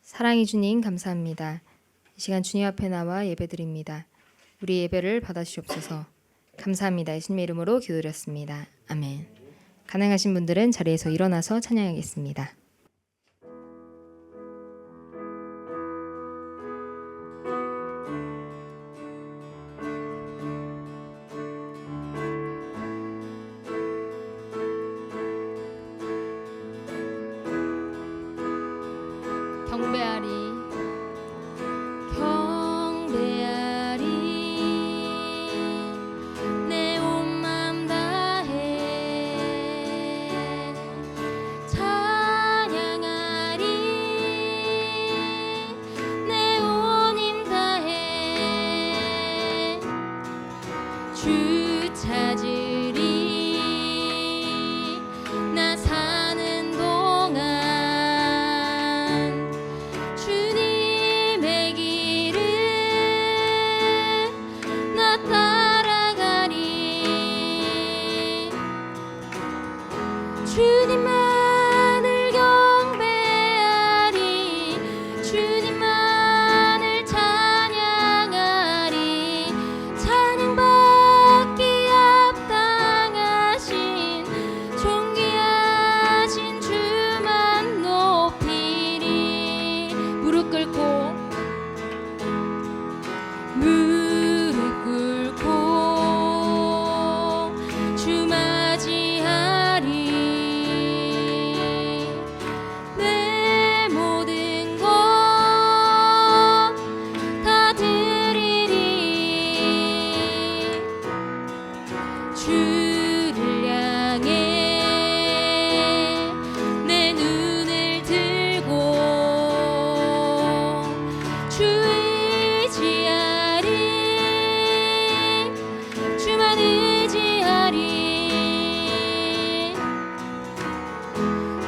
사랑의 주님 감사합니다. 이 시간 주님 앞에 나와 예배드립니다. 우리 예배를 받아주시옵소서. 감사합니다. 예수님의 이름으로 기도드렸습니다. 아멘. 가능하신 분들은 자리에서 일어나서 찬양하겠습니다. 경배하리 경배하리 내 온 맘 다해 찬양하리 내 온 힘 다해 주 찾으리 나 사는 동안 주님의 길을 나 따라가리 주님만을 경배하리 주님만을 찬양하리 찬양받기 합당하신 존귀하신 주만 높이리 무릎 꿇고 주 맞이하리 내 모든 것 다 드리리 주를 향해 내 눈을 들고 주 의지하리 주만 의지하리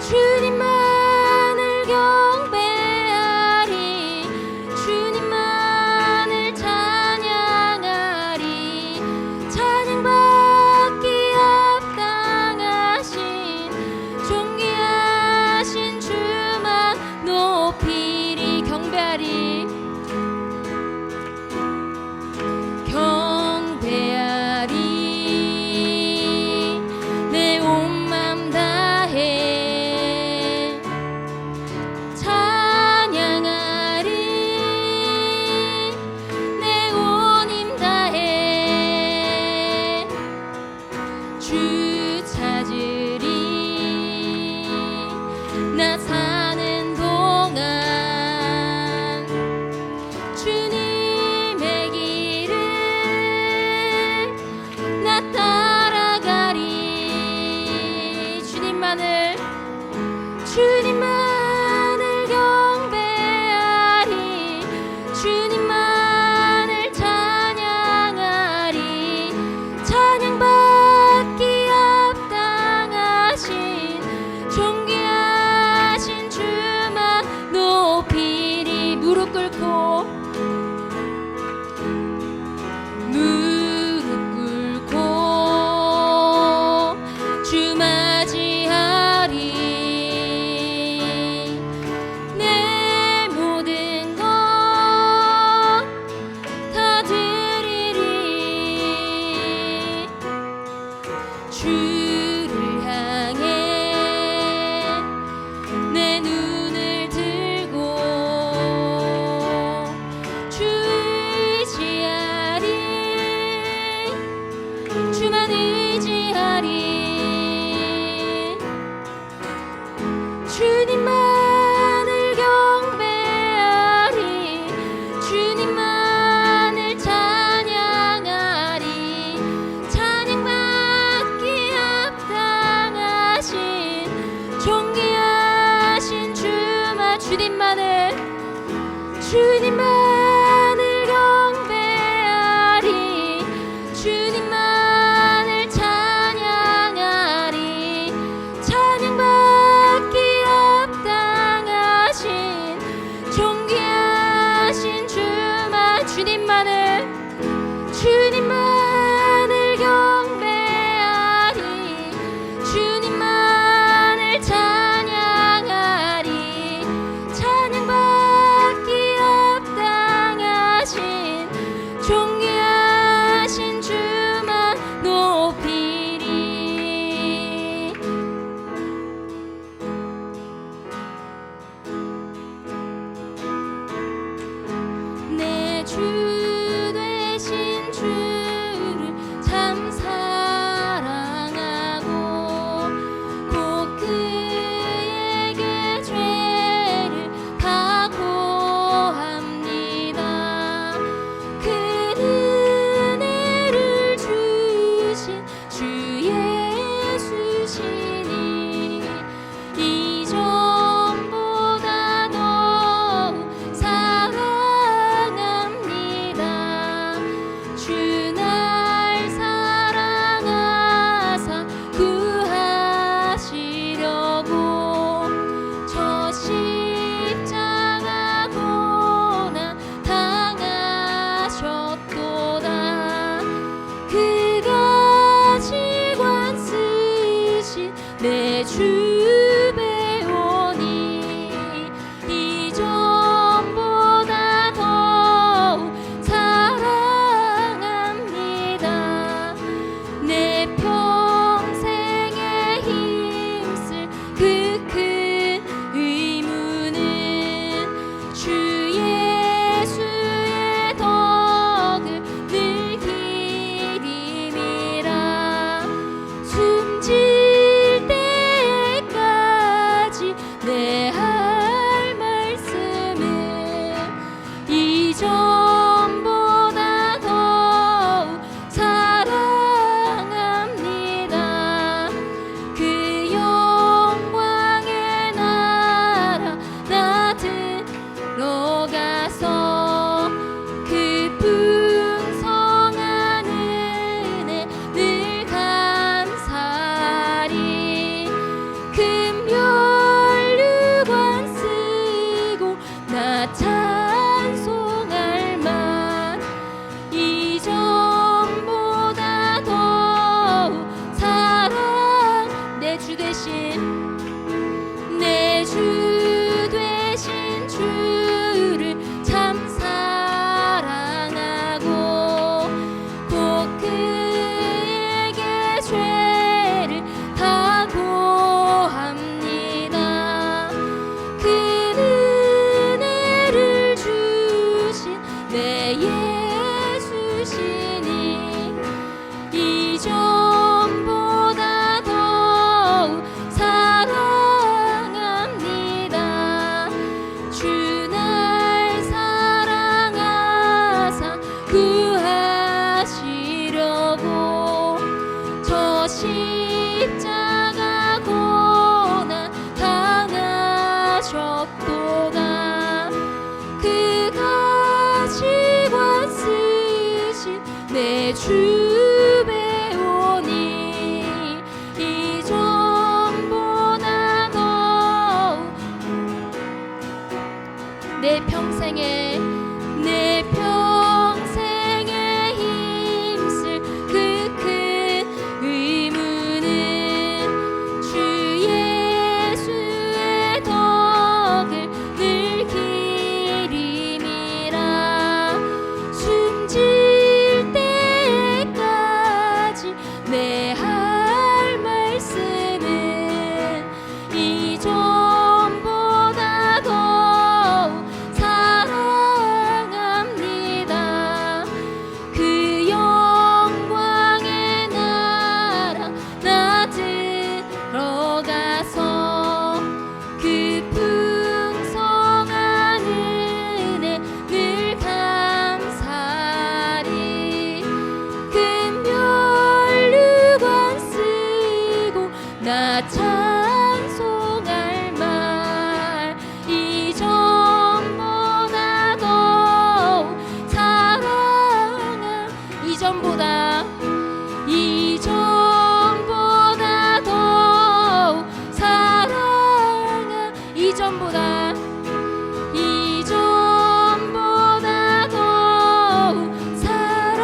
주님만을 경배하리 주님만을 찬양하리 찬양받기 합당하신 존귀하신 주만 높이리 경배하리 경배하리 내 온 맘 다해 찬양하리 내 온 힘 다해 주 찾으리 나 사는 동안 주님의 길을 나 따라가리 주님만을 경배하리 주님만을 찬양하리 찬양받기 합당하신 존귀하신 주만 높이리 무릎 꿇고 주 맞이하리 내 모든 것 다 드리리 주를 향해 내 눈을 들고 주 의지하리 주만 의지하리 주님만을 경배하리 주님만을 찬양하리 찬양받기 주배우니 이전보다 더욱 내 평생에 힘쓸 그 큰 의무는 주 예수의 덕을 늘 기림이라. 숨질 때까지 내 할 말씀은 이전보다 더욱 사랑합니다. 그 영광의 나라 나 들어가서 그 풍성한 은혜 늘 감사리. 큰 면류관 쓰고 나 찬송할 말 이전보다 더욱 사랑한 이전보다 더욱 사랑한 이전보다 더욱 사랑합니다.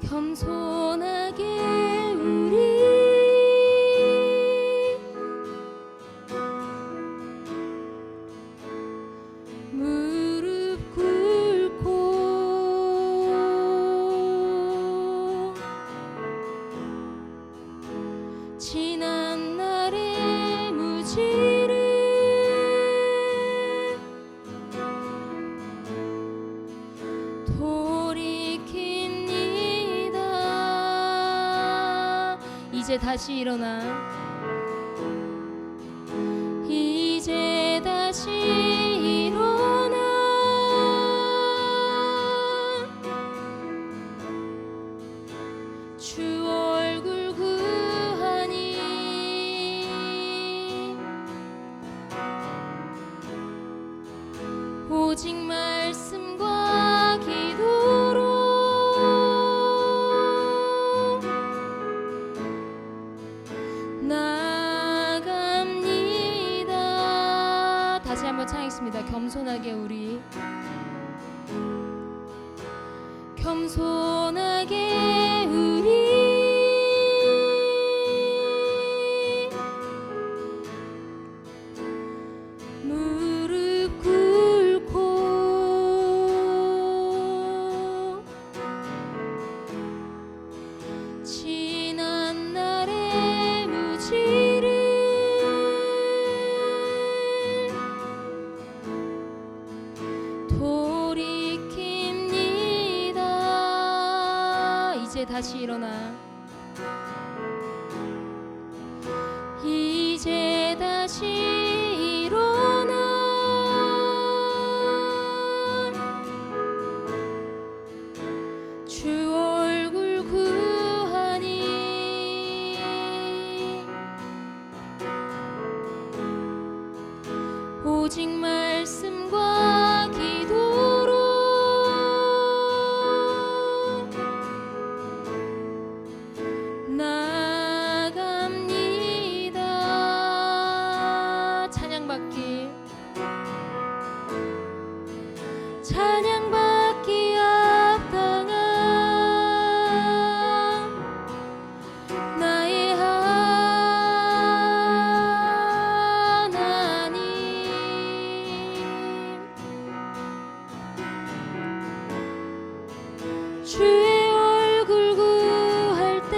겸손하게 우리 무릎 꿇고 지난 날의 무지를 돌이킵니다. 이제 다시 일어나 이제 다시 일어나 주 얼굴 구하니 오직 말씀과 기도로 나갑니다. 다시 한번 찬양했습니다. 겸손하게 우리 겸손하게 우리 무릎 꿇고 지난 날의 무지를 돌이킵니다. 이제 다시 일어나 이제 다시 일어나 주 얼굴 구하니 오직 말씀과 기도로 나갑니다. 찬양받기 합당한 나의 하나님. 주의 얼굴 구할 때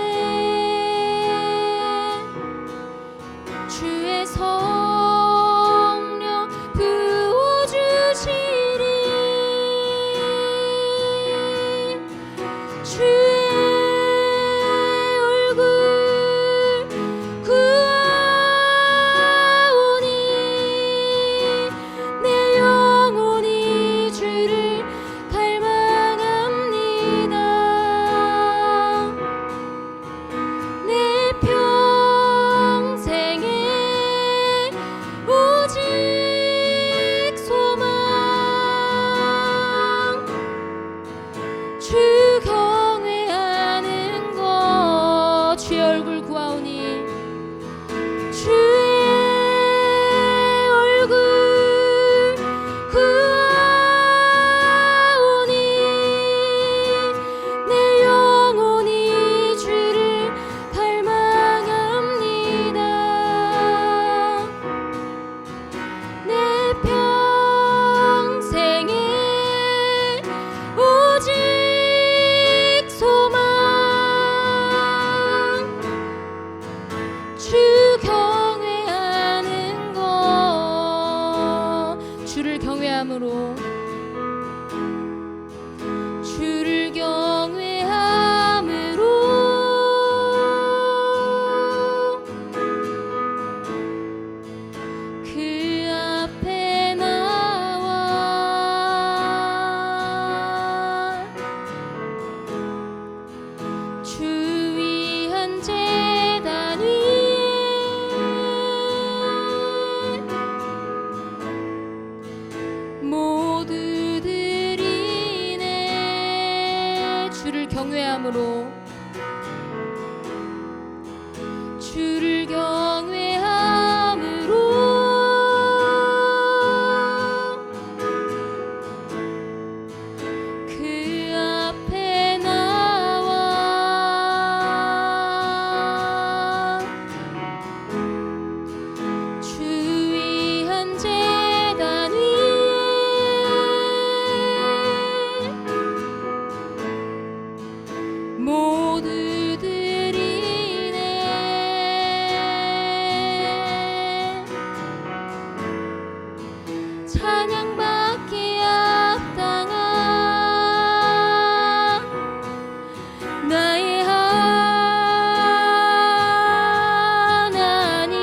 주의 성령 부어주시리. 주의 얼굴 구하오니 내 영혼이 주를 갈망합니다. 경외함으로 주를 경외함으로 그 앞에 나와 주 위한 제단 위에 모두들이 내 주를 경외함으로 주를 경외함으로 그 앞에 나와 주 위한 제단 위에 모두들이 내 찬양받기에 합당한 나의 하나님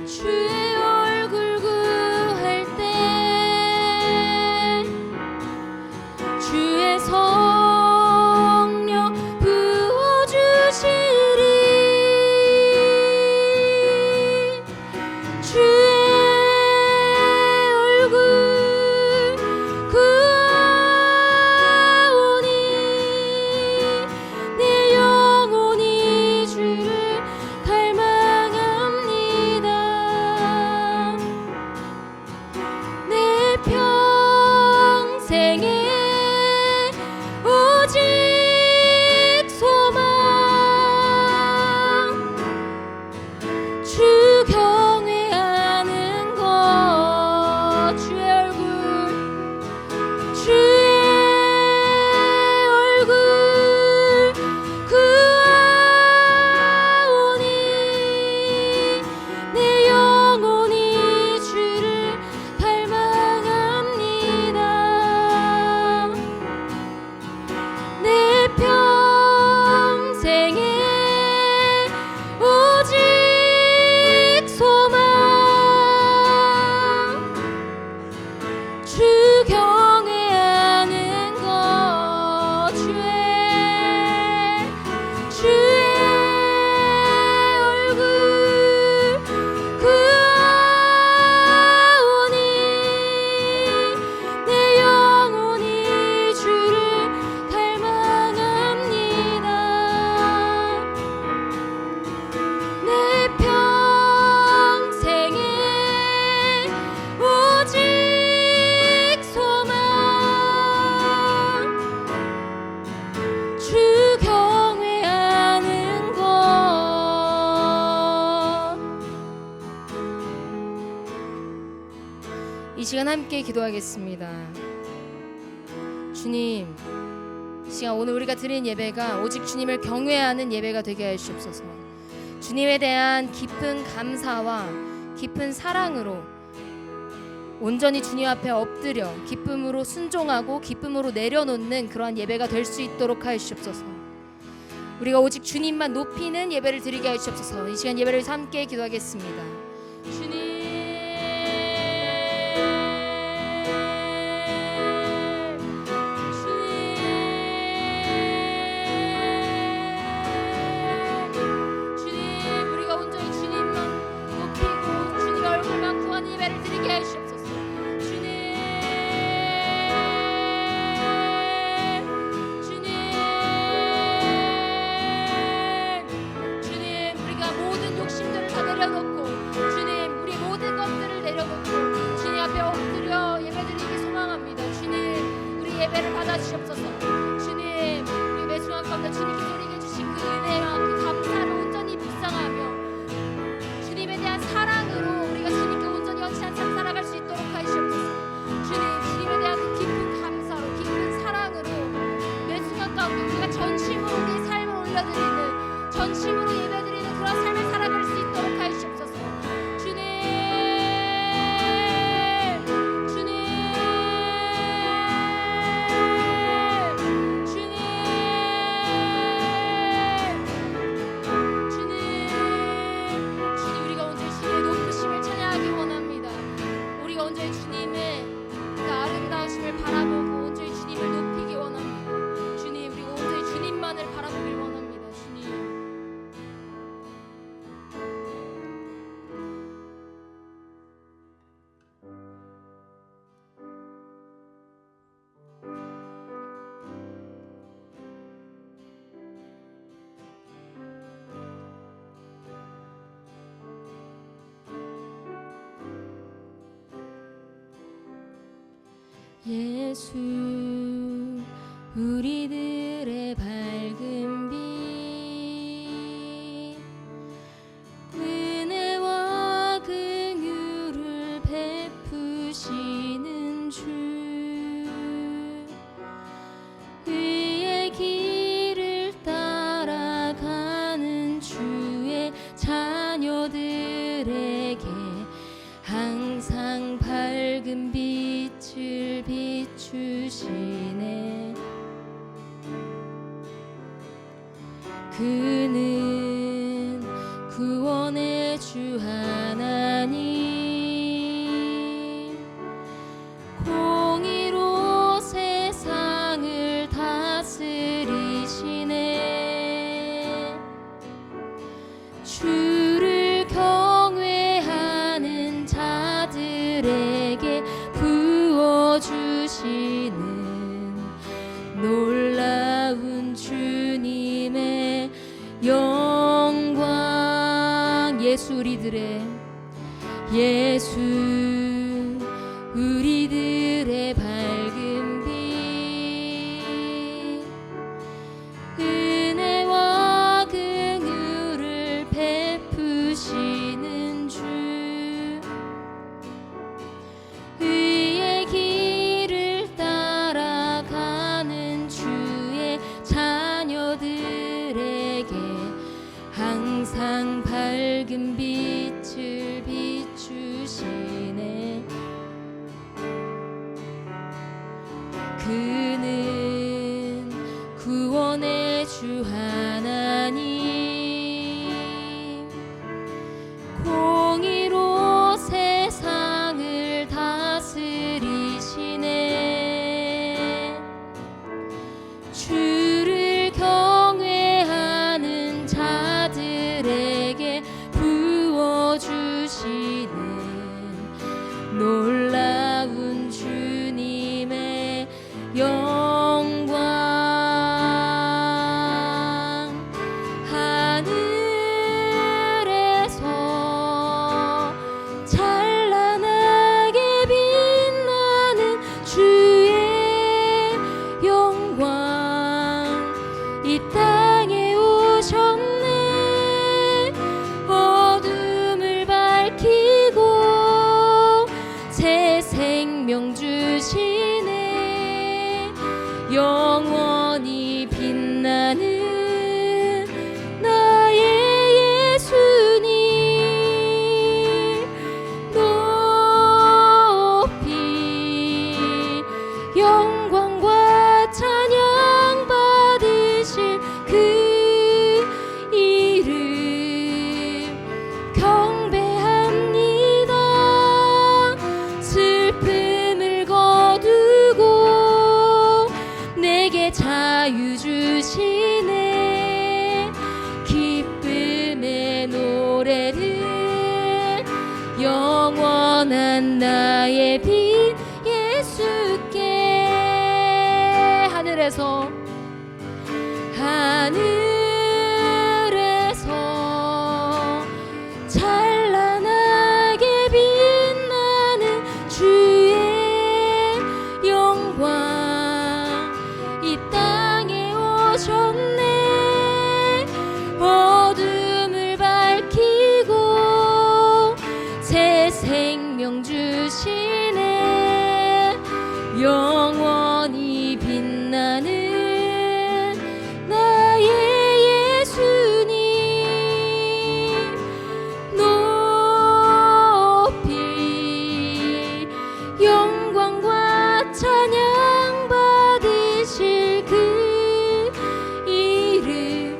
주의 얼굴 구할 때 주의 성령 부어주시리 주의 얼굴 구하오니 내 영혼이 주를 갈망합니다. 내 평생에 오직 소망 주 경외하는 것 주의 얼굴 구하오니 내 영혼이 주를 갈망합니다. 내 평생에 오직 소망 주 경외하는 것 주의 얼굴 구하오니 내 영혼이 주를 갈망합니다. 내 평생에 오직 소망 주 경외하는 것 이 시간 함께 기도하겠습니다. 주님, 이 시간 오늘 우리가 드린 예배가 오직 주님을 경외하는 예배가 되게 하시옵소서. 주님에 대한 깊은 감사와 깊은 사랑으로 온전히 주님 앞에 엎드려 기쁨으로 순종하고 기쁨으로 내려놓는 그러한 예배가 될 수 있도록 하시옵소서. 우리가 오직 주님만 높이는 예배를 드리게 하시옵소서. 이 시간 예배를 함께 기도하겠습니다. 주님 우리가 온전히 주님만 높이고 주님의 얼굴만 구하는 예배를 드리게 하시옵소서. 주님 우리가 모든 욕심들을 다 내려놓고 주님 우리 모든 것들을 내려놓고 주님 앞에 엎드려 예배드리기 소망합니다. 주님 우리 예배를 받아주시옵소서. 주님 우리 매 순간 가운데 주님께 드리게 주신 그 은혜와 그 감사를 온전히 묵상하며 주님에 대한 사랑으로 우리가 주님께 온전히 헌신한 삶 살아갈 수 있도록 하시옵소서. 주님에 대한 그 깊은 감사로 깊은 사랑으로 매 순간 가운데 우리가 전심으로 우리의 삶을 올려드리는 전심으로 예배드리는 그런 삶을 살아갈 수 있도록 예수 우리들의 밝은 빛 은혜와 긍휼을 베푸시는 주 의의 길을 따라가는 주의 자녀들에게 항상 밝은 빛을 비추시네. 그는 구원의 주 하나님 공의로 세상을 다스리시네. 주를 경외하는 자들에게 부어주시는 놀라운 주님의 영광. 예수 우리들의 예수 우리들의 밝은 빛 은혜와 긍휼을 베푸시는 주 의의 길을 따라가는 주의 자녀들에게 항상 밝은 빛을 비추시네. 그는 구원의 주 하나님 공의로 세상을 다스리시네. 주를 경외하는 자들에게 부어주시는 놀라운 주님의 영광. 하늘에서 찬란하게 빛나는 주의 영광 이 땅에 오셨네. 어둠을 밝히고 새 생명 주시네. 영원히 빛나는 나의 예수님 높이 영광과 찬양 받으실 그 이름 경배합니다. 슬픔을 거두고 내게 자유 주시네. 기쁨의 노래를 영원한 나의 빛 예수께 하늘에서 찬란하게 빛나는 주의 영광 이 땅에 오셨네. 어둠을 밝히고 새 생명 주시네. 영원히 빛나는 나의 예수님 높이 영광과 찬양 받으실 그 이름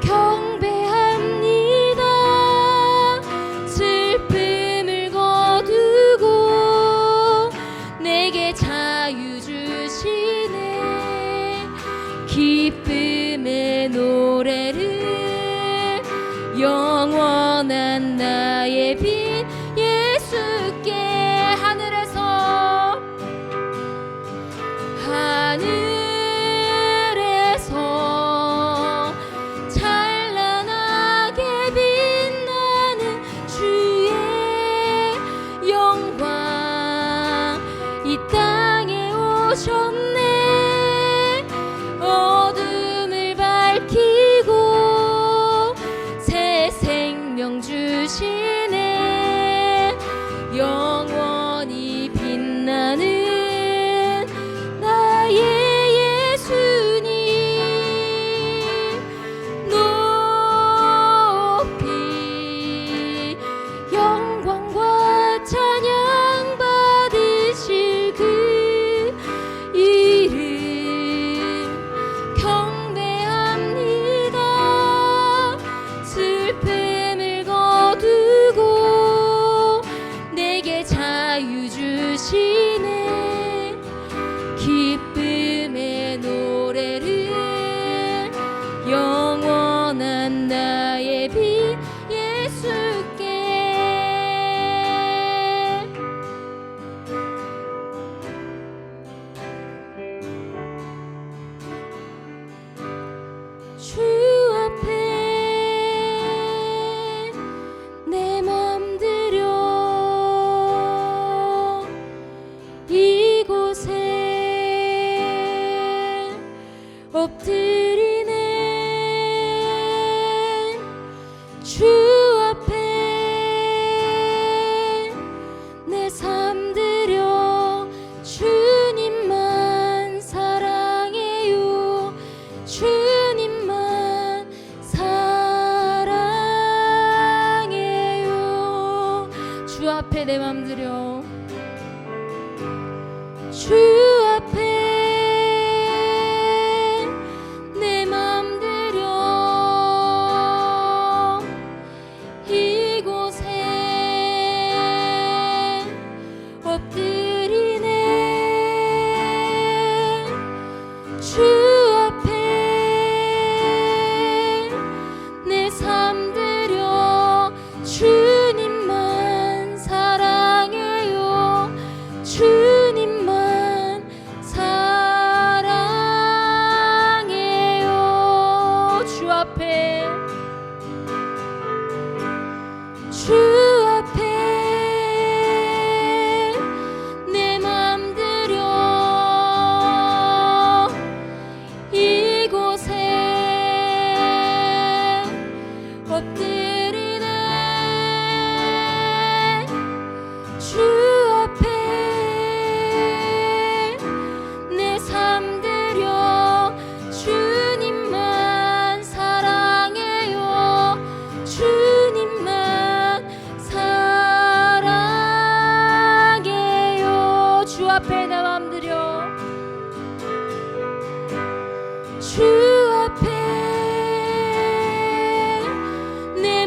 경배합니다. 슬픔을 거두고 내게 자유 주시네. 기쁨의 노래를 영원한 나의 빛 예수께 하늘에서 찬란하게 빛나는 주의 영광 이 넌 나의 빛 예수께 주 앞에 내 맘 들여 이곳에 엎드리네 주 앞에 내 삶 들여 주님만 사랑해요 주님만 사랑해요 주 앞에 내 맘 들여 주 앞에 내 맘 들여 이곳에 엎드리네 주 앞에 내 삶 들여 주님만 사랑해요 주님만 사랑해요 주 앞에 내 맘 들여 이곳에 엎드리네 주 앞에 내 삶 들여 주님만 사랑해요 주님만 사랑해요 주 앞에 내 맘 들여 주 앞에 내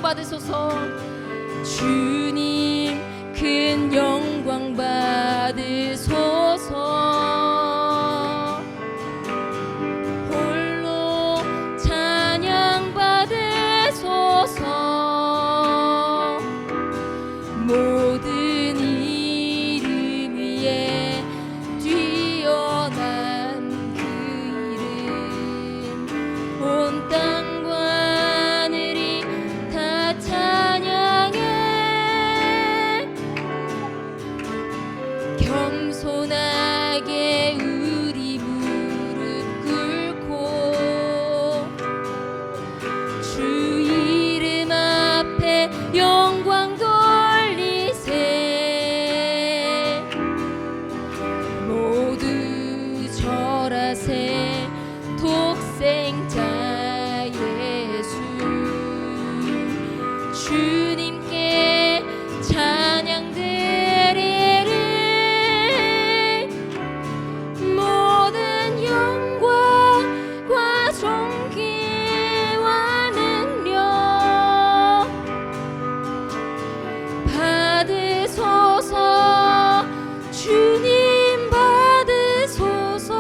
받으소서. 주님 큰 영광 받으소서. 홀로 찬양 받으소서. 모든 이름 위에 뛰어난 그 이름, 온 땅과 하늘이 다 찬양해. 겸손하게 우리 무릎 꿇고 주 이름 앞에 영광 돌리세. 모두 절하세. 독생자 예수 주님께 찬양 드리리. 모든 영광과 존귀와 능력 받으소서. 주님 받으소서.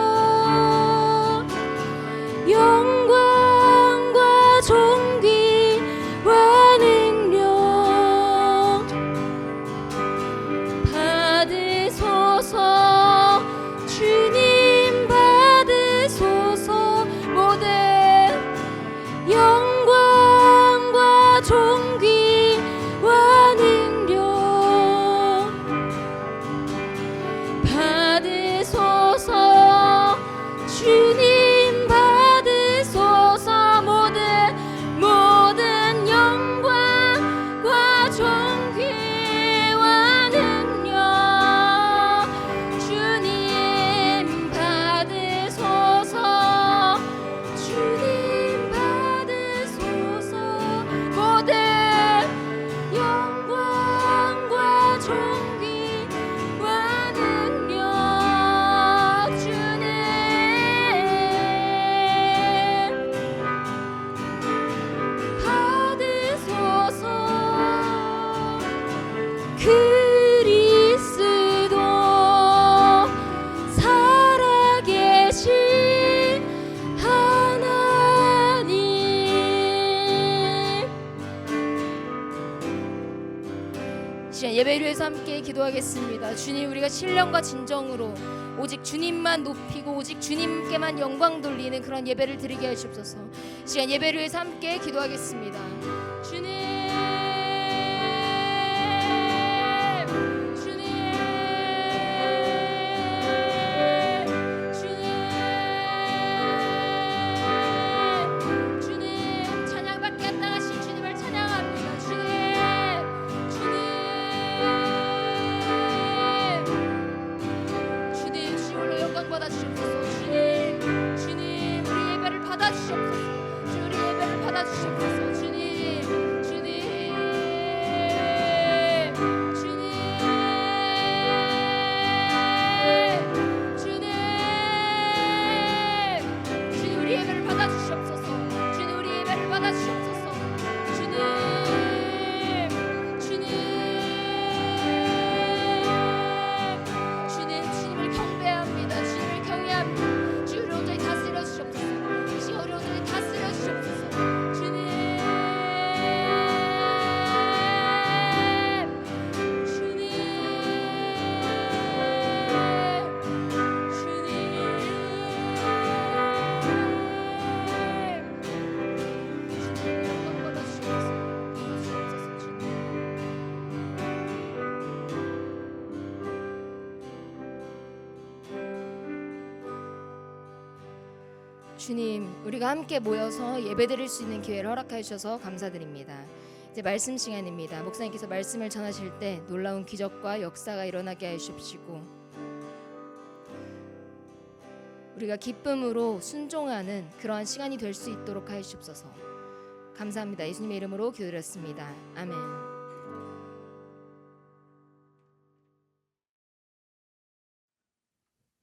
영광과 존귀와 능력 받으소서. 주님 받으소서. 모든 영광과 존귀와 능력 받으소서. 주님 받으소서. 모든 영광과 존귀와 능력 주님 받으소서. 주님 받으소서. 모든 영광과 존귀와 능력 주님 받으소서. 그리스도 살아계신 하나님. 시간 예배를 위해서 함께 기도하겠습니다. 주님, 우리가 신령과 진정으로 오직 주님만 높이고 오직 주님께만 영광 돌리는 그런 예배를 드리게 하시옵소서. 시간 예배를 위해서 함께 기도하겠습니다. 주님, 주님, 주님, 주님, 찬양받게 합당하신 주님을 찬양합니다. 주님, 주님, 주님 홀로 영광 받아주시옵소서. 주님, 주님, 우리 예배를 받아주시옵소서. 주 우리 예배를 받아주시옵소서. 주님, 주님, 주님, 주님, 주님, 우리 예배를 받아주시옵소서. 주님, 우리 예배를 받아주시옵소서. 주님, 주님, 주님, 주님을 경배합니다. 주님을 경외합니다. 주 우리 온전히 다스려 주시옵소서. 주 우리 온전히 다스려 주시옵소서. 주님, 주님, 주님, 영광 받아주시옵소서. 주님. 주님, 우리가 함께 모여서 예배드릴 수 있는 기회를 허락해 주셔서 감사드립니다. 이제 말씀 시간입니다. 목사님께서 말씀을 전하실 때 놀라운 기적과 역사가 일어나게 해 주십시고 우리가 기쁨으로 순종하는 그러한 시간이 될 수 있도록 하여 주옵소서. 감사합니다. 예수님의 이름으로 기도드렸습니다. 아멘.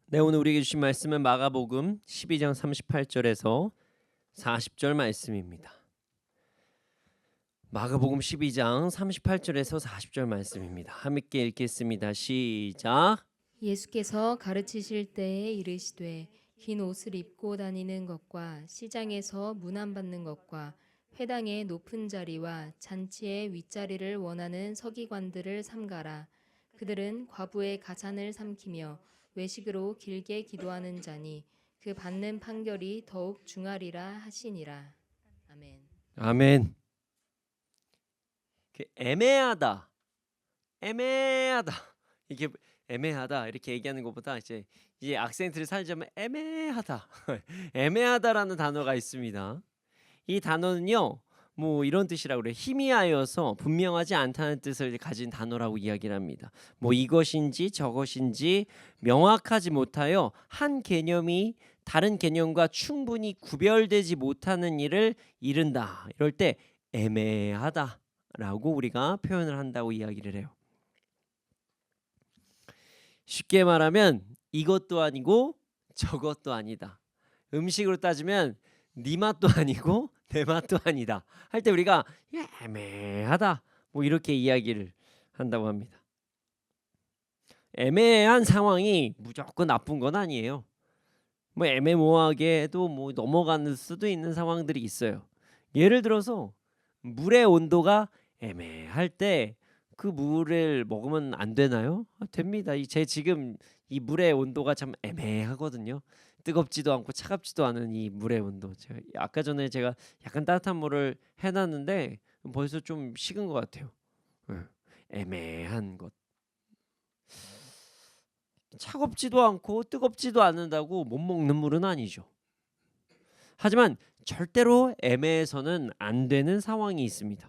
네, 오늘 우리에게 주신 말씀은 마가복음 12장 38절에서 40절 말씀입니다. 마가복음 12장 38절에서 40절 말씀입니다. 함께 읽겠습니다. 시작. 예수께서 가르치실 때에 이르시되 긴 옷을 입고 다니는 것과 시장에서 문안받는 것과 회당의 높은 자리와 잔치의 윗자리를 원하는 서기관들을 삼가라. 그들은 과부의 가산을 삼키며 외식으로 길게 기도하는 자니 그 받는 판결이 더욱 중하리라 하시니라. 아멘. 아멘. 애매하다. 이게 애매하다 이렇게 얘기하는 것보다 이제 악센트를 살자면 애매하다. 애매하다라는 단어가 있습니다. 이 단어는요, 뭐 이런 뜻이라고 그래요. 희미하여서 분명하지 않다는 뜻을 가진 단어라고 이야기를 합니다. 뭐 이것인지 저것인지 명확하지 못하여 한 개념이 다른 개념과 충분히 구별되지 못하는 일을 이른다. 이럴 때 애매하다라고 우리가 표현을 한다고 이야기를 해요. 쉽게 말하면 이것도 아니고 저것도 아니다. 음식으로 따지면 네 맛도 아니고 내 맛도 아니다 할 때 우리가 애매하다 뭐 이렇게 이야기를 한다고 합니다. 애매한 상황이 무조건 나쁜 건 아니에요. 뭐 애매모호하게도 뭐 넘어가는 수도 있는 상황들이 있어요. 예를 들어서 물의 온도가 애매할 때 그 물을 먹으면 안 되나요? 됩니다. 제 지금 이 물의 온도가 참 애매하거든요. 뜨겁지도 않고 차갑지도 않은 이 물의 온도. 아까 전에 제가 약간 따뜻한 물을 해놨는데 벌써 좀 식은 것 같아요. 애매한 것. 차갑지도 않고 뜨겁지도 않는다고 못 먹는 물은 아니죠. 하지만 절대로 애매해서는 안 되는 상황이 있습니다.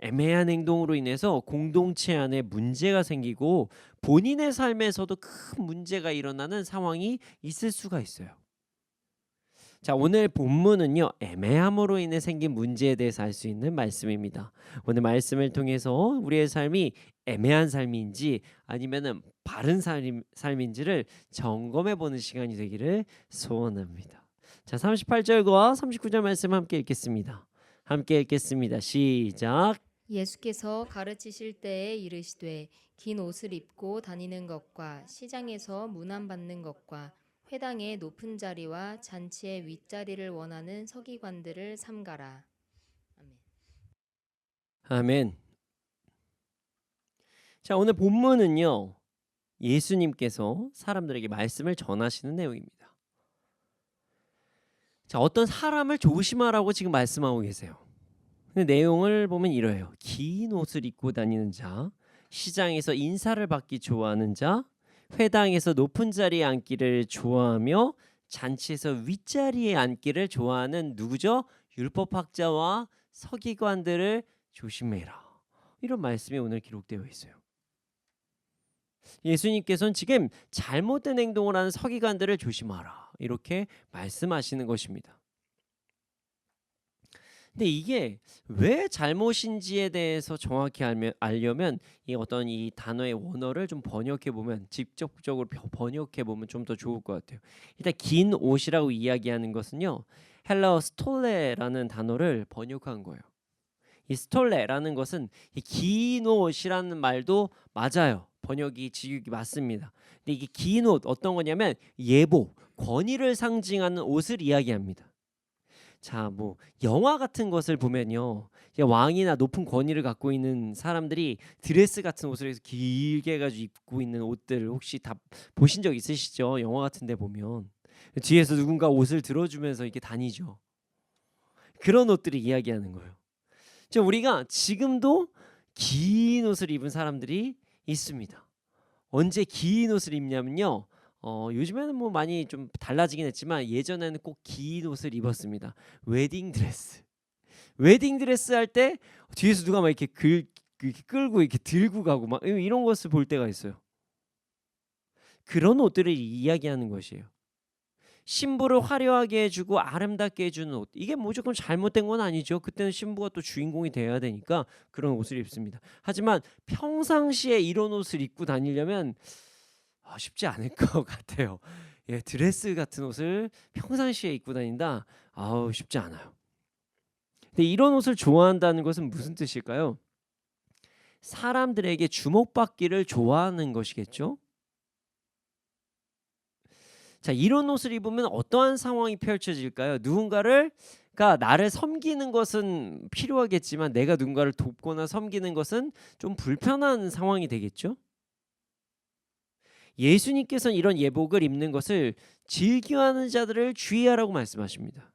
애매한 행동으로 인해서 공동체 안에 문제가 생기고 본인의 삶에서도 큰 문제가 일어나는 상황이 있을 수가 있어요. 자, 오늘 본문은요, 애매함으로 인해 생긴 문제에 대해서 알 수 있는 말씀입니다. 오늘 말씀을 통해서 우리의 삶이 애매한 삶인지 아니면은 바른 삶인지를 점검해 보는 시간이 되기를 소원합니다. 자, 38절과 39절 말씀 함께 읽겠습니다. 시작. 예수께서 가르치실 때에 이르시되 긴 옷을 입고 다니는 것과 시장에서 문안받는 것과 회당의 높은 자리와 잔치의 윗자리를 원하는 서기관들을 삼가라. 아멘. 아멘. 자, 오늘 본문은요, 예수님께서 사람들에게 말씀을 전하시는 내용입니다. 자, 어떤 사람을 조심하라고 지금 말씀하고 계세요. 근데 내용을 보면 이래요. 긴 옷을 입고 다니는 자, 시장에서 인사를 받기 좋아하는 자, 회당에서 높은 자리에 앉기를 좋아하며 잔치에서 윗자리에 앉기를 좋아하는 누구죠? 율법학자와 서기관들을 조심해라. 이런 말씀이 오늘 기록되어 있어요. 예수님께서는 지금 잘못된 행동을 하는 서기관들을 조심하라. 이렇게 말씀하시는 것입니다. 근데 이게 왜 잘못인지에 대해서 정확히 알려면 이 단어의 원어를 좀 번역해 보면, 직접적으로 번역해 보면 좀 더 좋을 것 같아요. 일단 긴 옷이라고 이야기하는 것은요, 헬라어 스톨레라는 단어를 번역한 거예요. 이 스톨레라는 것은 이 긴 옷이라는 말도 맞아요. 번역이 직역이 맞습니다. 근데 이게 긴 옷 어떤 거냐면 예복, 권위를 상징하는 옷을 이야기합니다. 자, 뭐 영화 같은 것을 보면요, 왕이나 높은 권위를 갖고 있는 사람들이 드레스 같은 옷을 해서 길게 해가지고 입고 있는 옷들 혹시 다 보신 적 있으시죠? 영화 같은 데 보면 뒤에서 누군가 옷을 들어주면서 이렇게 다니죠. 그런 옷들을 이야기하는 거예요. 우리가 지금도 긴 옷을 입은 사람들이 있습니다. 언제 긴 옷을 입냐면요, 요즘에는 뭐 많이 좀 달라지긴 했지만 예전에는 꼭 긴 옷을 입었습니다. 웨딩 드레스 할 때 뒤에서 누가 막 이렇게 끌고 이렇게 들고 가고 막 이런 것을 볼 때가 있어요. 그런 옷들을 이야기하는 것이에요. 신부를 화려하게 해주고 아름답게 해주는 옷, 이게 무조건 잘못된 건 아니죠. 그때는 신부가 또 주인공이 돼야 되니까 그런 옷을 입습니다. 하지만 평상시에 이런 옷을 입고 다니려면 쉽지 않을 것 같아요. 드레스 같은 옷을 평상시에 입고 다닌다, 쉽지 않아요. 근데 이런 옷을 좋아한다는 것은 무슨 뜻일까요? 사람들에게 주목받기를 좋아하는 것이겠죠. 자, 이런 옷을 입으면 어떠한 상황이 펼쳐질까요? 누군가가 나를 섬기는 것은 필요하겠지만 내가 누군가를 돕거나 섬기는 것은 좀 불편한 상황이 되겠죠. 예수님께서는 이런 예복을 입는 것을 즐겨하는 자들을 주의하라고 말씀하십니다.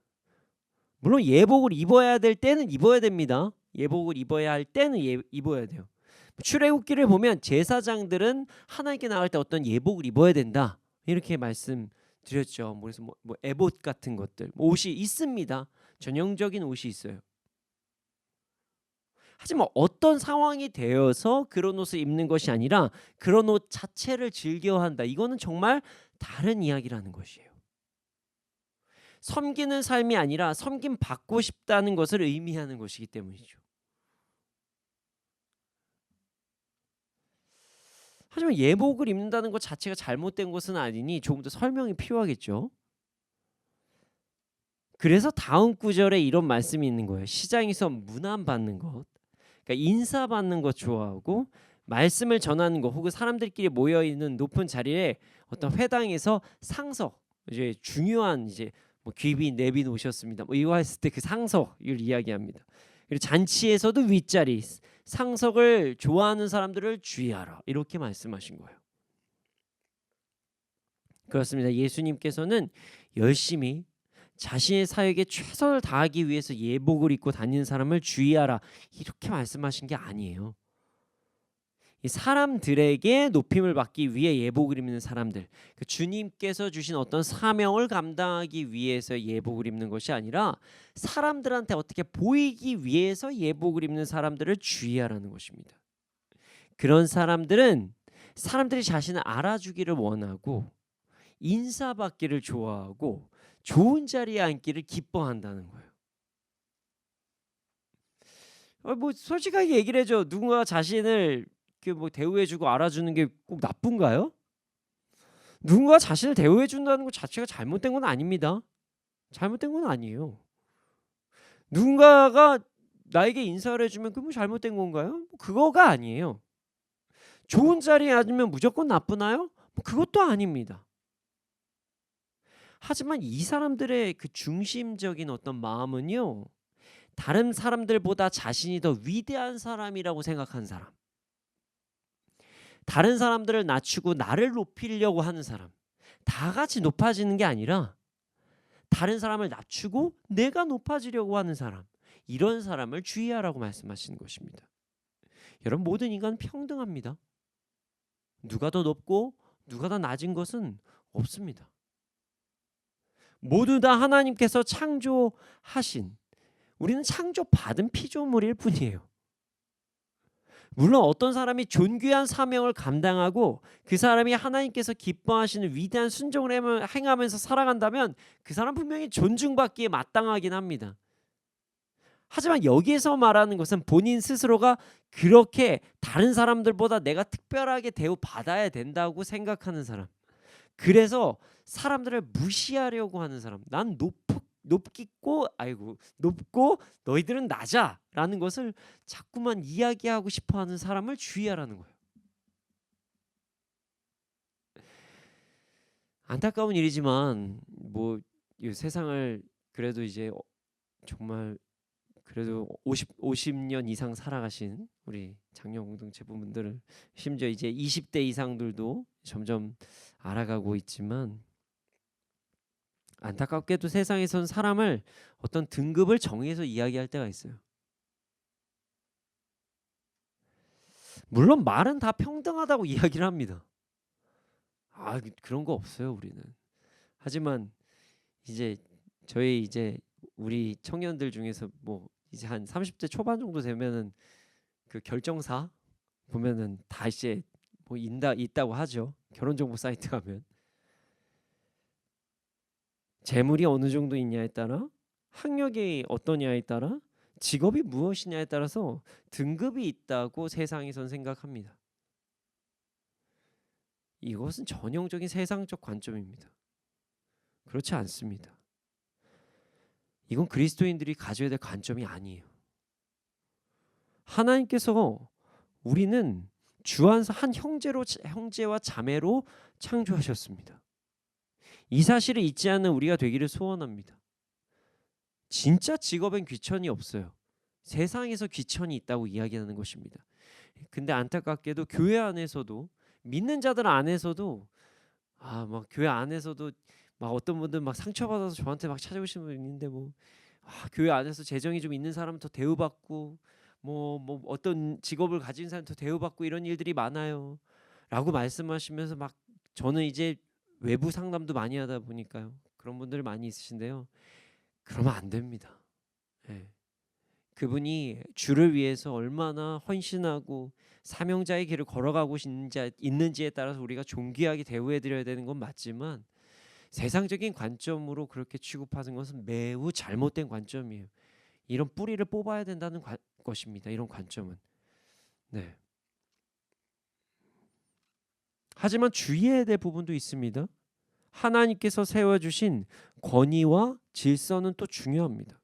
물론 예복을 입어야 될 때는 입어야 됩니다. 예복을 입어야 할 때는 입어야 돼요. 출애굽기를 보면 제사장들은 하나님께 나갈 때 어떤 예복을 입어야 된다 이렇게 말씀드렸죠. 그래서 뭐 에봇 같은 것들, 옷이 있습니다. 전형적인 옷이 있어요. 하지만 어떤 상황이 되어서 그런 옷을 입는 것이 아니라 그런 옷 자체를 즐겨한다. 이거는 정말 다른 이야기라는 것이에요. 섬기는 삶이 아니라 섬김 받고 싶다는 것을 의미하는 것이기 때문이죠. 하지만 예복을 입는다는 것 자체가 잘못된 것은 아니니 조금 더 설명이 필요하겠죠. 그래서 다음 구절에 이런 말씀이 있는 거예요. 시장에서 문안받는 것, 그러니까 인사받는 것 좋아하고 말씀을 전하는 것 혹은 사람들끼리 모여 있는 높은 자리에 어떤 회당에서 상석, 이제 중요한 이제 뭐 귀빈 내빈 오셨습니다. 뭐 이거 했을 때 그 상석을 이야기합니다. 그리고 잔치에서도 윗자리 상석을 좋아하는 사람들을 주의하라 이렇게 말씀하신 거예요. 그렇습니다. 예수님께서는 열심히 자신의 사역에 최선을 다하기 위해서 예복을 입고 다니는 사람을 주의하라 이렇게 말씀하신 게 아니에요. 이 사람들에게 높임을 받기 위해 예복을 입는 사람들, 그 주님께서 주신 어떤 사명을 감당하기 위해서 예복을 입는 것이 아니라 사람들한테 어떻게 보이기 위해서 예복을 입는 사람들을 주의하라는 것입니다. 그런 사람들은 사람들이 자신을 알아주기를 원하고 인사받기를 좋아하고 좋은 자리에 앉기를 기뻐한다는 거예요. 뭐 솔직하게 얘기를 해줘. 누군가 자신을 뭐 대우해주고 알아주는 게 꼭 나쁜가요? 누군가 자신을 대우해준다는 것 자체가 잘못된 건 아닙니다. 잘못된 건 아니에요. 누군가가 나에게 인사를 해주면 그게 뭐 잘못된 건가요? 그거가 아니에요. 좋은 자리에 앉으면 무조건 나쁘나요? 그것도 아닙니다. 하지만 이 사람들의 그 중심적인 어떤 마음은요, 다른 사람들보다 자신이 더 위대한 사람이라고 생각한 사람, 다른 사람들을 낮추고 나를 높이려고 하는 사람, 다 같이 높아지는 게 아니라 다른 사람을 낮추고 내가 높아지려고 하는 사람, 이런 사람을 주의하라고 말씀하시는 것입니다. 여러분, 모든 인간은 평등합니다. 누가 더 높고 누가 더 낮은 것은 없습니다. 모두 다 하나님께서 창조하신, 우리는 창조받은 피조물일 뿐이에요. 물론 어떤 사람이 존귀한 사명을 감당하고 그 사람이 하나님께서 기뻐하시는 위대한 순종을 행하면서 살아간다면 그 사람 분명히 존중받기에 마땅하긴 합니다. 하지만 여기에서 말하는 것은 본인 스스로가 그렇게 다른 사람들보다 내가 특별하게 대우받아야 된다고 생각하는 사람, 그래서 사람들을 무시하려고 하는 사람, 난 높고 너희들은 낮아라는 것을 자꾸만 이야기하고 싶어하는 사람을 주의하라는 거예요. 안타까운 일이지만 뭐 이 세상을 그래도 이제 정말 그래도 50년 이상 살아가신 우리 장년 공동체 분들을, 심지어 이제 20대 이상들도 점점 알아가고 있지만, 안타깝게도 세상에선 사람을 어떤 등급을 정해서 이야기할 때가 있어요. 물론 말은 다 평등하다고 이야기를 합니다. 그런 거 없어요, 우리는. 하지만 이제 우리 청년들 중에서 뭐 이제 한 30대 초반 정도 되면은 그 결정사 보면은 다 이제 뭐 있다고 하죠. 결혼정보 사이트 가면 재물이 어느 정도 있냐에 따라, 학력이 어떠냐에 따라, 직업이 무엇이냐에 따라서 등급이 있다고 세상에선 생각합니다. 이것은 전형적인 세상적 관점입니다. 그렇지 않습니다. 이건 그리스도인들이 가져야 될 관점이 아니에요. 하나님께서 우리는 주 안에서 한 형제와 자매로 창조하셨습니다. 이 사실을 잊지 않는 우리가 되기를 소원합니다. 진짜 직업엔 귀천이 없어요. 세상에서 귀천이 있다고 이야기하는 것입니다. 근데 안타깝게도 교회 안에서도, 믿는 자들 안에서도 막 교회 안에서도 막 어떤 분들 막 상처받아서 저한테 막 찾아오시는 분 있는데 교회 안에서 재정이 좀 있는 사람은 더 대우받고 뭐 어떤 직업을 가진 사람 더 대우받고 이런 일들이 많아요 라고 말씀하시면서 막 저는 이제 외부 상담도 많이 하다 보니까요, 그런 분들 많이 있으신데요. 그러면 안 됩니다. 예. 그분이 주를 위해서 얼마나 헌신하고 사명자의 길을 걸어가고 있는지에 따라서 우리가 존귀하게 대우해드려야 되는 건 맞지만, 세상적인 관점으로 그렇게 취급하는 것은 매우 잘못된 관점이에요. 이런 뿌리를 뽑아야 된다는 것입니다. 이런 관점은. 네. 하지만 주의해야 될 부분도 있습니다. 하나님께서 세워주신 권위와 질서는 또 중요합니다.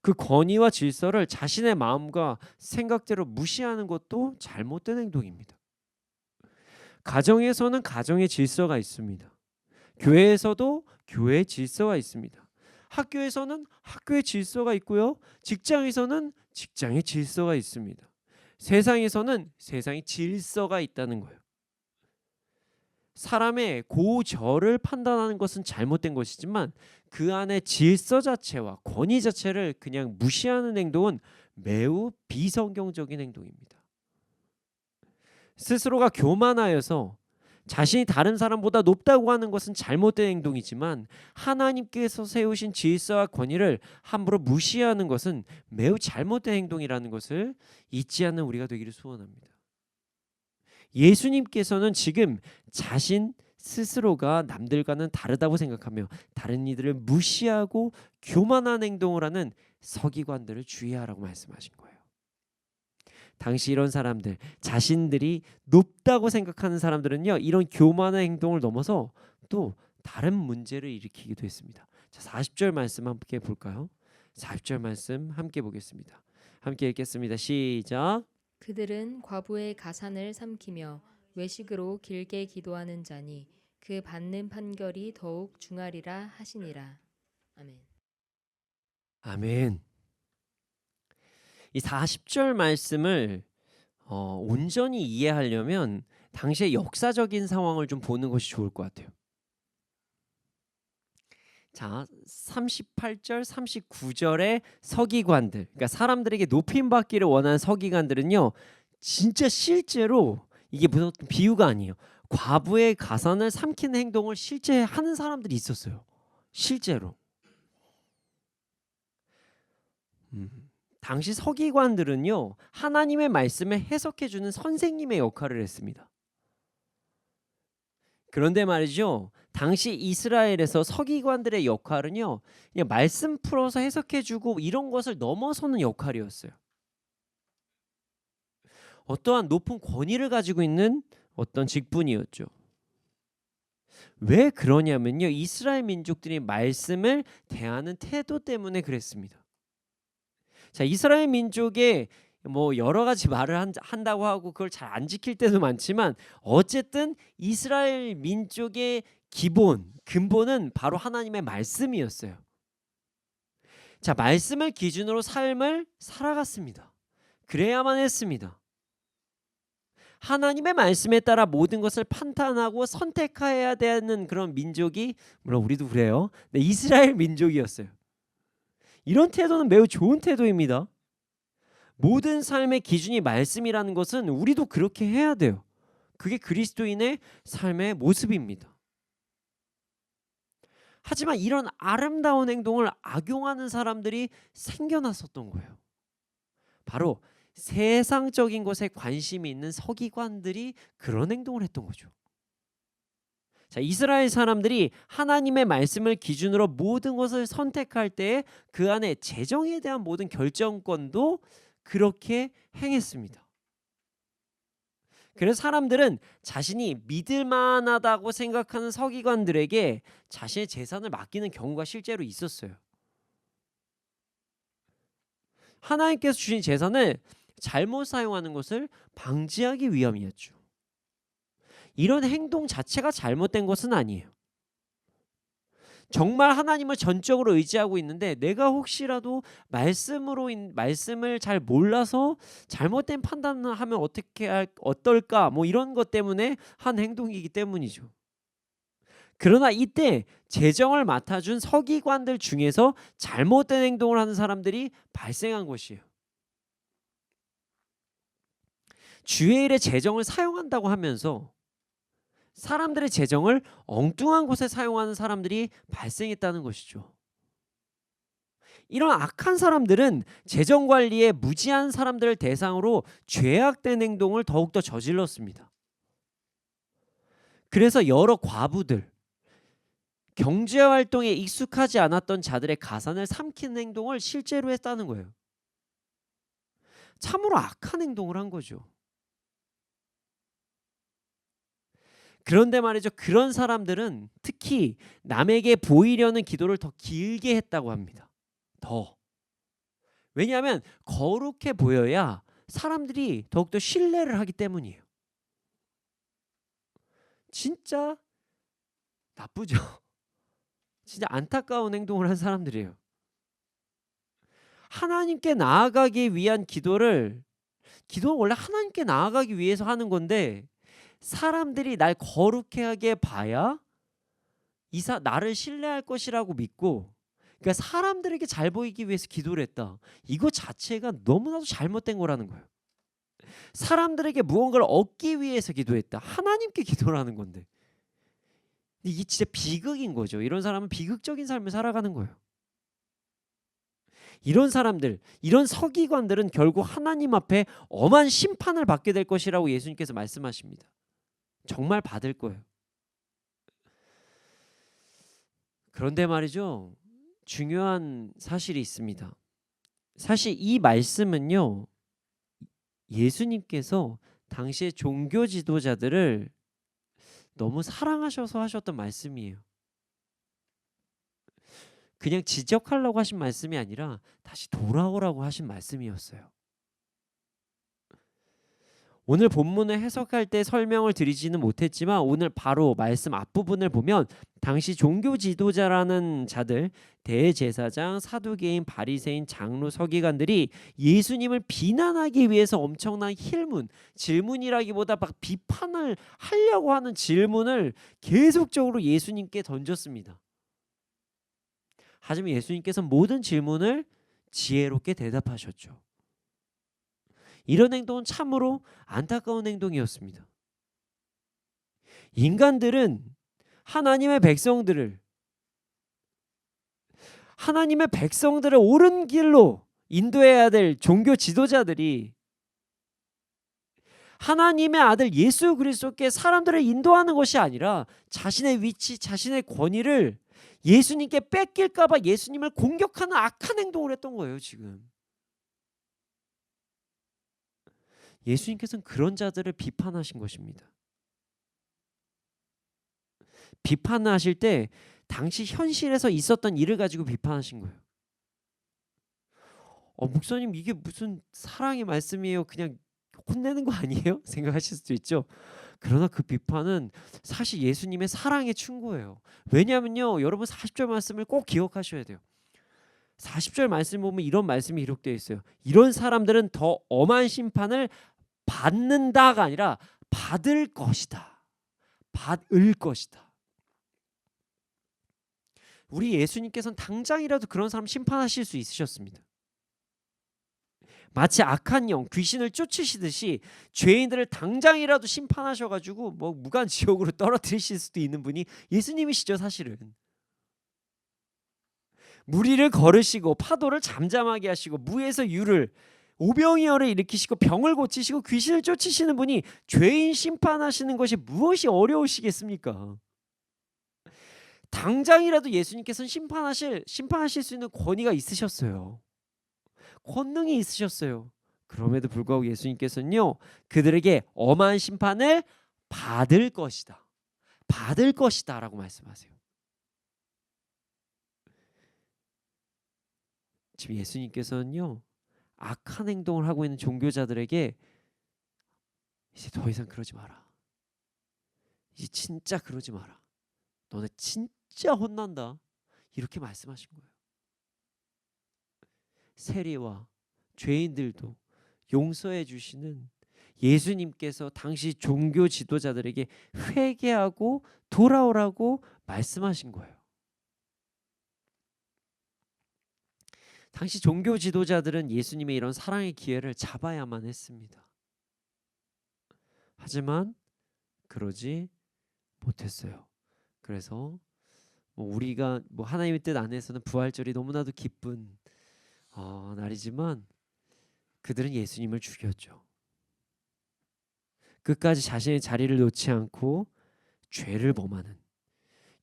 그 권위와 질서를 자신의 마음과 생각대로 무시하는 것도 잘못된 행동입니다. 가정에서는 가정의 질서가 있습니다. 교회에서도 교회의 질서가 있습니다. 학교에서는 학교의 질서가 있고요. 직장에서는 직장의 질서가 있습니다. 세상에서는 세상의 질서가 있다는 거예요. 사람의 고저를 판단하는 것은 잘못된 것이지만 그 안에 질서 자체와 권위 자체를 그냥 무시하는 행동은 매우 비성경적인 행동입니다. 스스로가 교만하여서 자신이 다른 사람보다 높다고 하는 것은 잘못된 행동이지만, 하나님께서 세우신 질서와 권위를 함부로 무시하는 것은 매우 잘못된 행동이라는 것을 잊지 않는 우리가 되기를 소원합니다. 예수님께서는 지금 자신 스스로가 남들과는 다르다고 생각하며 다른 이들을 무시하고 교만한 행동을 하는 서기관들을 주의하라고 말씀하신 거예요. 당시 이런 사람들, 자신들이 높다고 생각하는 사람들은요, 이런 교만한 행동을 넘어서 또 다른 문제를 일으키기도 했습니다. 자, 40절 말씀 함께 볼까요? 40절 말씀 함께 보겠습니다. 함께 읽겠습니다. 시작. 그들은 과부의 가산을 삼키며 외식으로 길게 기도하는 자니 그 받는 판결이 더욱 중하리라 하시니라. 아멘. 아멘. 이 40절 말씀을 온전히 이해하려면 당시의 역사적인 상황을 좀 보는 것이 좋을 것 같아요. 자, 38절, 39절의 서기관들, 그러니까 사람들에게 높임 받기를 원하는 서기관들은요, 진짜 실제로 이게 무슨 비유가 아니에요. 과부의 가산을 삼키는 행동을 실제 하는 사람들이 있었어요. 실제로. 당시 서기관들은요, 하나님의 말씀을 해석해주는 선생님의 역할을 했습니다. 그런데 말이죠, 당시 이스라엘에서 서기관들의 역할은요, 그냥 말씀 풀어서 해석해주고 이런 것을 넘어서는 역할이었어요. 어떠한 높은 권위를 가지고 있는 어떤 직분이었죠. 왜 그러냐면요, 이스라엘 민족들이 말씀을 대하는 태도 때문에 그랬습니다. 자, 이스라엘 민족의 여러 가지 말을 한다고 하고 그걸 잘 안 지킬 때도 많지만, 어쨌든 이스라엘 민족의 근본은 바로 하나님의 말씀이었어요. 자, 말씀을 기준으로 삶을 살아갔습니다. 그래야만 했습니다. 하나님의 말씀에 따라 모든 것을 판단하고 선택해야 되는 그런 민족이, 물론 우리도 그래요, 네, 이스라엘 민족이었어요. 이런 태도는 매우 좋은 태도입니다. 모든 삶의 기준이 말씀이라는 것은 우리도 그렇게 해야 돼요. 그게 그리스도인의 삶의 모습입니다. 하지만 이런 아름다운 행동을 악용하는 사람들이 생겨났었던 거예요. 바로 세상적인 것에 관심이 있는 서기관들이 그런 행동을 했던 거죠. 자, 이스라엘 사람들이 하나님의 말씀을 기준으로 모든 것을 선택할 때 그 안에 재정에 대한 모든 결정권도 그렇게 행했습니다. 그래서 사람들은 자신이 믿을 만하다고 생각하는 서기관들에게 자신의 재산을 맡기는 경우가 실제로 있었어요. 하나님께서 주신 재산을 잘못 사용하는 것을 방지하기 위함이었죠. 이런 행동 자체가 잘못된 것은 아니에요. 정말 하나님을 전적으로 의지하고 있는데 내가 혹시라도 말씀을 잘 몰라서 잘못된 판단을 하면 어떨까 뭐 이런 것 때문에 한 행동이기 때문이죠. 그러나 이때 재정을 맡아준 서기관들 중에서 잘못된 행동을 하는 사람들이 발생한 것이에요. 주의 일에 재정을 사용한다고 하면서 사람들의 재정을 엉뚱한 곳에 사용하는 사람들이 발생했다는 것이죠. 이런 악한 사람들은 재정 관리에 무지한 사람들을 대상으로 죄악된 행동을 더욱더 저질렀습니다. 그래서 여러 과부들, 경제활동에 익숙하지 않았던 자들의 가산을 삼키는 행동을 실제로 했다는 거예요. 참으로 악한 행동을 한 거죠. 그런데 말이죠. 그런 사람들은 특히 남에게 보이려는 기도를 더 길게 했다고 합니다. 더. 왜냐하면 거룩해 보여야 사람들이 더욱더 신뢰를 하기 때문이에요. 진짜 나쁘죠. 진짜 안타까운 행동을 한 사람들이에요. 하나님께 나아가기 위한 기도는 원래 하나님께 나아가기 위해서 하는 건데 사람들이 날 거룩해 하게 봐야 나를 신뢰할 것이라고 믿고, 그러니까 사람들에게 잘 보이기 위해서 기도를 했다. 이거 자체가 너무나도 잘못된 거라는 거예요. 사람들에게 무언가를 얻기 위해서 기도했다. 하나님께 기도를 하는 건데. 이게 진짜 비극인 거죠. 이런 사람은 비극적인 삶을 살아가는 거예요. 이런 사람들, 이런 서기관들은 결국 하나님 앞에 엄한 심판을 받게 될 것이라고 예수님께서 말씀하십니다. 정말 받을 거예요. 그런데 말이죠. 중요한 사실이 있습니다. 사실 이 말씀은요. 예수님께서 당시의 종교 지도자들을 너무 사랑하셔서 하셨던 말씀이에요. 그냥 지적하려고 하신 말씀이 아니라 다시 돌아오라고 하신 말씀이었어요. 오늘 본문을 해석할 때 설명을 드리지는 못했지만 오늘 바로 말씀 앞부분을 보면 당시 종교 지도자라는 자들, 대제사장, 사두개인, 바리새인, 장로, 서기관들이 예수님을 비난하기 위해서 엄청난 질문이라기보다 막 비판을 하려고 하는 질문을 계속적으로 예수님께 던졌습니다. 하지만 예수님께서 모든 질문을 지혜롭게 대답하셨죠. 이런 행동은 참으로 안타까운 행동이었습니다. 인간들은 하나님의 백성들을 옳은 길로 인도해야 될 종교 지도자들이 하나님의 아들 예수 그리스도께 사람들을 인도하는 것이 아니라 자신의 위치, 자신의 권위를 예수님께 뺏길까 봐 예수님을 공격하는 악한 행동을 했던 거예요, 지금. 예수님께서는 그런 자들을 비판하신 것입니다. 비판을 하실 때 당시 현실에서 있었던 일을 가지고 비판하신 거예요. 목사님 이게 무슨 사랑의 말씀이에요? 그냥 혼내는 거 아니에요? 생각하실 수도 있죠. 그러나 그 비판은 사실 예수님의 사랑의 충고예요. 왜냐하면요. 여러분 40절 말씀을 꼭 기억하셔야 돼요. 40절 말씀 보면 이런 말씀이 기록되어 있어요. 이런 사람들은 더 엄한 심판을 받는다가 아니라 받을 것이다. 받을 것이다. 우리 예수님께서는 당장이라도 그런 사람 심판하실 수 있으셨습니다. 마치 악한 영, 귀신을 쫓으시듯이 죄인들을 당장이라도 심판하셔가지고 뭐 무간지옥으로 떨어뜨리실 수도 있는 분이 예수님이시죠, 사실은. 무리를 걸으시고 파도를 잠잠하게 하시고 무에서 유를 오병이어를 일으키시고 병을 고치시고 귀신을 쫓으시는 분이 죄인 심판하시는 것이 무엇이 어려우시겠습니까? 당장이라도 예수님께서는 심판하실 수 있는 권위가 있으셨어요. 권능이 있으셨어요. 그럼에도 불구하고 예수님께서는요, 그들에게 엄한 심판을 받을 것이다. 받을 것이다 라고 말씀하세요. 지금 예수님께서는요, 악한 행동을 하고 있는 종교자들에게 이제 더 이상 그러지 마라. 이제 진짜 그러지 마라. 너네 진짜 혼난다. 이렇게 말씀하신 거예요. 세리와 죄인들도 용서해 주시는 예수님께서 당시 종교 지도자들에게 회개하고 돌아오라고 말씀하신 거예요. 당시 종교 지도자들은 예수님의 이런 사랑의 기회를 잡아야만 했습니다. 하지만 그러지 못했어요. 그래서 우리가 하나님의 뜻 안에서는 부활절이 너무나도 기쁜 날이지만 그들은 예수님을 죽였죠. 끝까지 자신의 자리를 놓지 않고 죄를 범하는,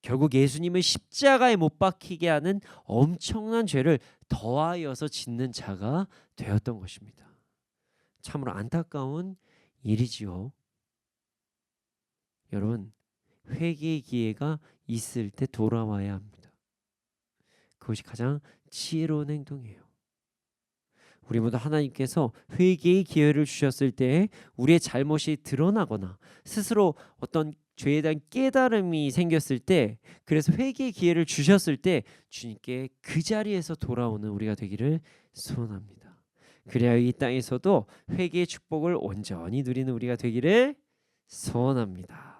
결국 예수님을 십자가에 못 박히게 하는 엄청난 죄를 더하여서 짓는 자가 되었던 것입니다. 참으로 안타까운 일이지요. 여러분, 회개의 기회가 있을 때 돌아와야 합니다. 그것이 가장 지혜로운 행동이에요. 우리 모두 하나님께서 회개의 기회를 주셨을 때 우리의 잘못이 드러나거나 스스로 어떤 죄에 대한 깨달음이 생겼을 때, 그래서 회개의 기회를 주셨을 때 주님께 그 자리에서 돌아오는 우리가 되기를 소원합니다. 그래야 이 땅에서도 회개의 축복을 온전히 누리는 우리가 되기를 소원합니다.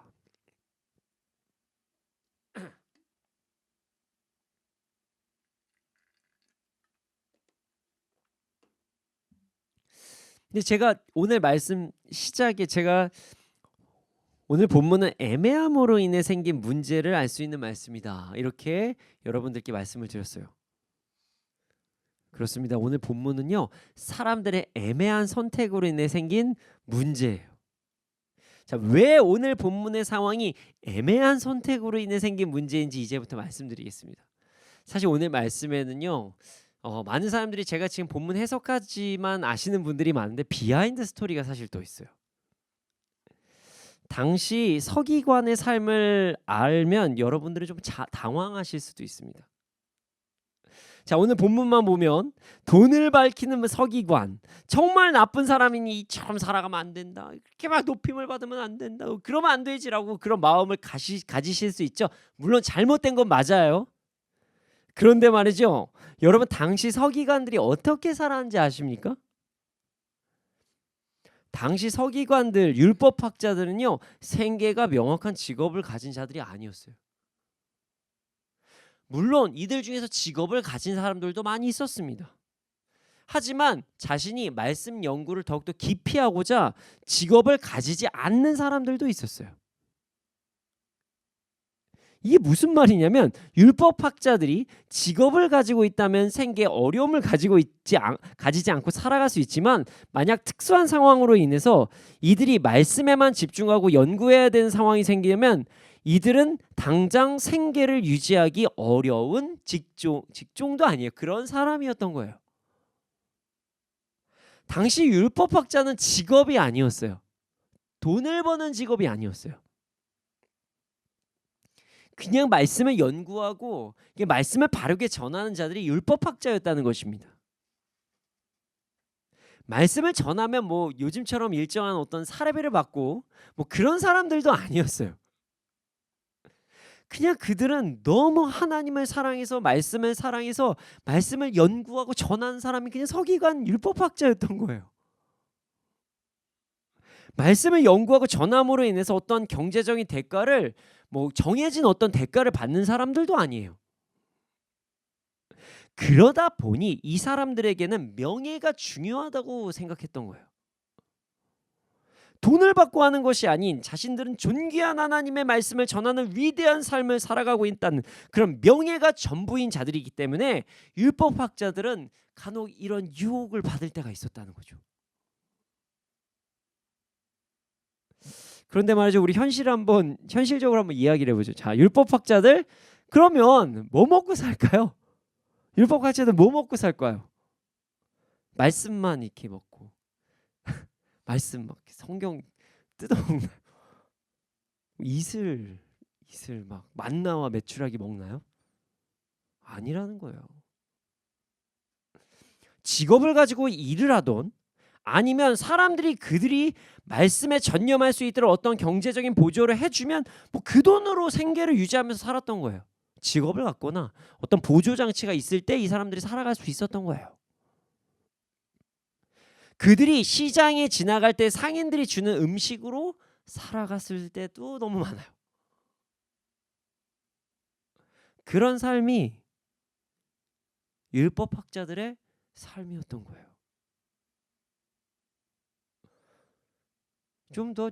근데 제가 오늘 말씀 시작에 제가 오늘 본문은 애매함으로 인해 생긴 문제를 알 수 있는 말씀이다, 이렇게 여러분들께 말씀을 드렸어요. 그렇습니다. 오늘 본문은요, 사람들의 애매한 선택으로 인해 생긴 문제예요. 자, 왜 오늘 본문의 상황이 애매한 선택으로 인해 생긴 문제인지 이제부터 말씀드리겠습니다. 사실 오늘 말씀에는요, 많은 사람들이 제가 지금 본문 해석까지만 아시는 분들이 많은데 비하인드 스토리가 사실 또 있어요. 당시 서기관의 삶을 알면 여러분들이 좀 당황하실 수도 있습니다. 자, 오늘 본문만 보면 돈을 밝히는 서기관, 정말 나쁜 사람이니 이처럼 살아가면 안 된다, 이렇게 막 높임을 받으면 안 된다, 그러면 안 되지라고 그런 마음을 가지실 수 있죠. 물론 잘못된 건 맞아요. 그런데 말이죠, 여러분, 당시 서기관들이 어떻게 살았는지 아십니까? 당시 서기관들, 율법학자들은요, 생계가 명확한 직업을 가진 자들이 아니었어요. 물론 이들 중에서 직업을 가진 사람들도 많이 있었습니다. 하지만 자신이 말씀 연구를 더욱더 깊이 하고자 직업을 가지지 않는 사람들도 있었어요. 이게 무슨 말이냐면, 율법학자들이 직업을 가지고 있다면 생계에 어려움을 가지지 않고 살아갈 수 있지만, 만약 특수한 상황으로 인해서 이들이 말씀에만 집중하고 연구해야 되는 상황이 생기면 이들은 당장 생계를 유지하기 어려운 직종도 아니에요. 그런 사람이었던 거예요. 당시 율법학자는 직업이 아니었어요. 돈을 버는 직업이 아니었어요. 그냥 말씀을 연구하고 말씀을 바르게 전하는 자들이 율법학자였다는 것입니다. 말씀을 전하면 요즘처럼 일정한 어떤 사례비를 받고 그런 사람들도 아니었어요. 그냥 그들은 너무 하나님을 사랑해서 말씀을 사랑해서 말씀을 연구하고 전하는 사람이 그냥 서기관 율법학자였던 거예요. 말씀을 연구하고 전함으로 인해서 어떤 경제적인 대가를 정해진 어떤 대가를 받는 사람들도 아니에요. 그러다 보니 이 사람들에게는 명예가 중요하다고 생각했던 거예요. 돈을 받고 하는 것이 아닌 자신들은 존귀한 하나님의 말씀을 전하는 위대한 삶을 살아가고 있다는 그런 명예가 전부인 자들이기 때문에 율법학자들은 간혹 이런 유혹을 받을 때가 있었다는 거죠. 그런데 말이죠, 우리 현실적으로 한번 이야기를 해보죠. 자, 율법학자들, 그러면 뭐 먹고 살까요? 율법학자들 뭐 먹고 살까요? 말씀만 이렇게 먹고 말씀 막 성경 뜯어먹나요? 이슬 막 만나와 메추라기 먹나요? 아니라는 거예요. 직업을 가지고 일을 하던 아니면 사람들이 그들이 말씀에 전념할 수 있도록 어떤 경제적인 보조를 해주면 뭐 그 돈으로 생계를 유지하면서 살았던 거예요. 직업을 갖거나 어떤 보조 장치가 있을 때 이 사람들이 살아갈 수 있었던 거예요. 그들이 시장에 지나갈 때 상인들이 주는 음식으로 살아갔을 때도 너무 많아요. 그런 삶이 율법학자들의 삶이었던 거예요. 좀 더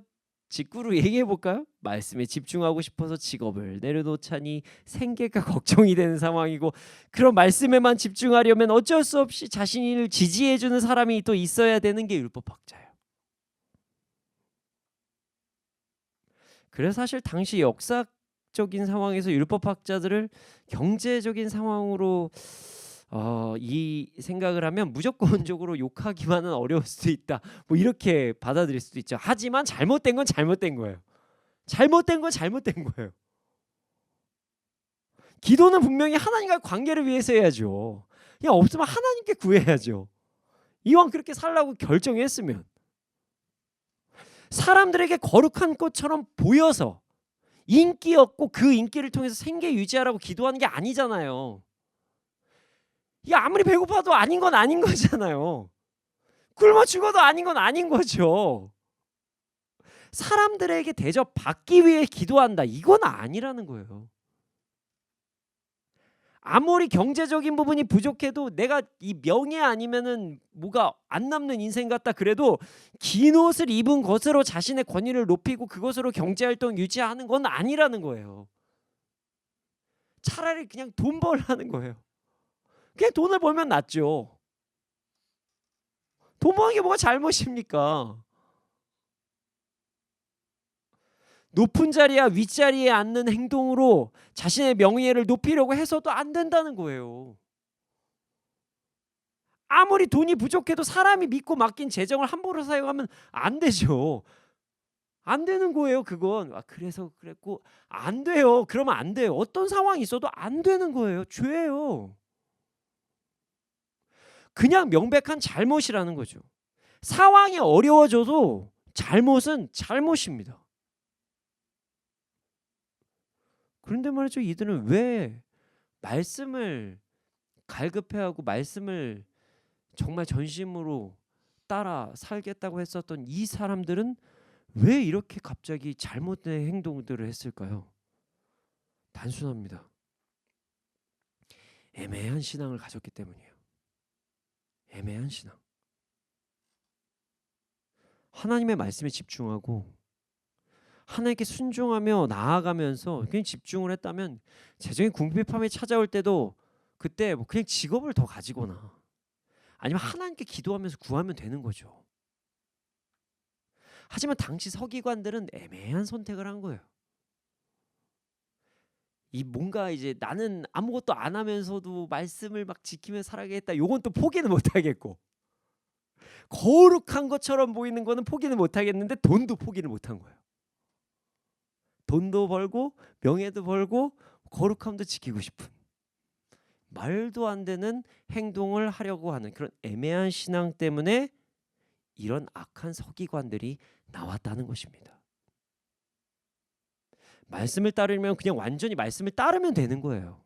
직구로 얘기해 볼까요? 말씀에 집중하고 싶어서 직업을 내려놓자니 생계가 걱정이 되는 상황이고, 그런 말씀에만 집중하려면 어쩔 수 없이 자신을 지지해 주는 사람이 또 있어야 되는 게 율법학자예요. 그래서 사실 당시 역사적인 상황에서 율법학자들을 경제적인 상황으로 이 생각을 하면 무조건적으로 욕하기만은 어려울 수도 있다, 뭐 이렇게 받아들일 수도 있죠. 하지만 잘못된 건 잘못된 거예요. 잘못된 건 잘못된 거예요. 기도는 분명히 하나님과의 관계를 위해서 해야죠. 그냥 없으면 하나님께 구해야죠. 이왕 그렇게 살라고 결정했으면. 사람들에게 거룩한 것처럼 보여서 인기 얻고 그 인기를 통해서 생계 유지하라고 기도하는 게 아니잖아요. 이게 아무리 배고파도 아닌 건 아닌 거잖아요. 굶어 죽어도 아닌 건 아닌 거죠. 사람들에게 대접받기 위해 기도한다, 이건 아니라는 거예요. 아무리 경제적인 부분이 부족해도 내가 이 명예 아니면은 뭐가 안 남는 인생 같다 그래도 긴 옷을 입은 것으로 자신의 권위를 높이고 그것으로 경제활동 유지하는 건 아니라는 거예요. 차라리 그냥 돈 벌라는 거예요. 그냥 돈을 벌면 낫죠. 돈 버는 게 뭐가 잘못입니까? 높은 자리야 윗자리에 앉는 행동으로 자신의 명예를 높이려고 해서도 안 된다는 거예요. 아무리 돈이 부족해도 사람이 믿고 맡긴 재정을 함부로 사용하면 안 되죠. 안 되는 거예요, 그건. 그래서 그랬고 안 돼요. 그러면 안 돼요. 어떤 상황이 있어도 안 되는 거예요. 죄예요. 그냥 명백한 잘못이라는 거죠. 상황이 어려워져도 잘못은 잘못입니다. 그런데 말이죠, 이들은 왜 말씀을 갈급해하고 말씀을 정말 전심으로 따라 살겠다고 했었던 이 사람들은 왜 이렇게 갑자기 잘못된 행동들을 했을까요? 단순합니다. 애매한 신앙을 가졌기 때문이에요. 애매한 신앙. 하나님의 말씀에 집중하고 하나님께 순종하며 나아가면서 그냥 집중을 했다면 재정의 궁핍함이 찾아올 때도 그때 뭐 그냥 직업을 더 가지거나 아니면 하나님께 기도하면서 구하면 되는 거죠. 하지만 당시 서기관들은 애매한 선택을 한 거예요. 이 뭔가 이제 나는 아무것도 안 하면서도 말씀을 막 지키며 살아야겠다, 요건 또 포기는 못 하겠고, 거룩한 것처럼 보이는 거는 포기는 못 하겠는데 돈도 포기를 못 한 거예요. 돈도 벌고 명예도 벌고 거룩함도 지키고 싶은, 말도 안 되는 행동을 하려고 하는 그런 애매한 신앙 때문에 이런 악한 서기관들이 나왔다는 것입니다. 말씀을 따르면 그냥 완전히 말씀을 따르면 되는 거예요.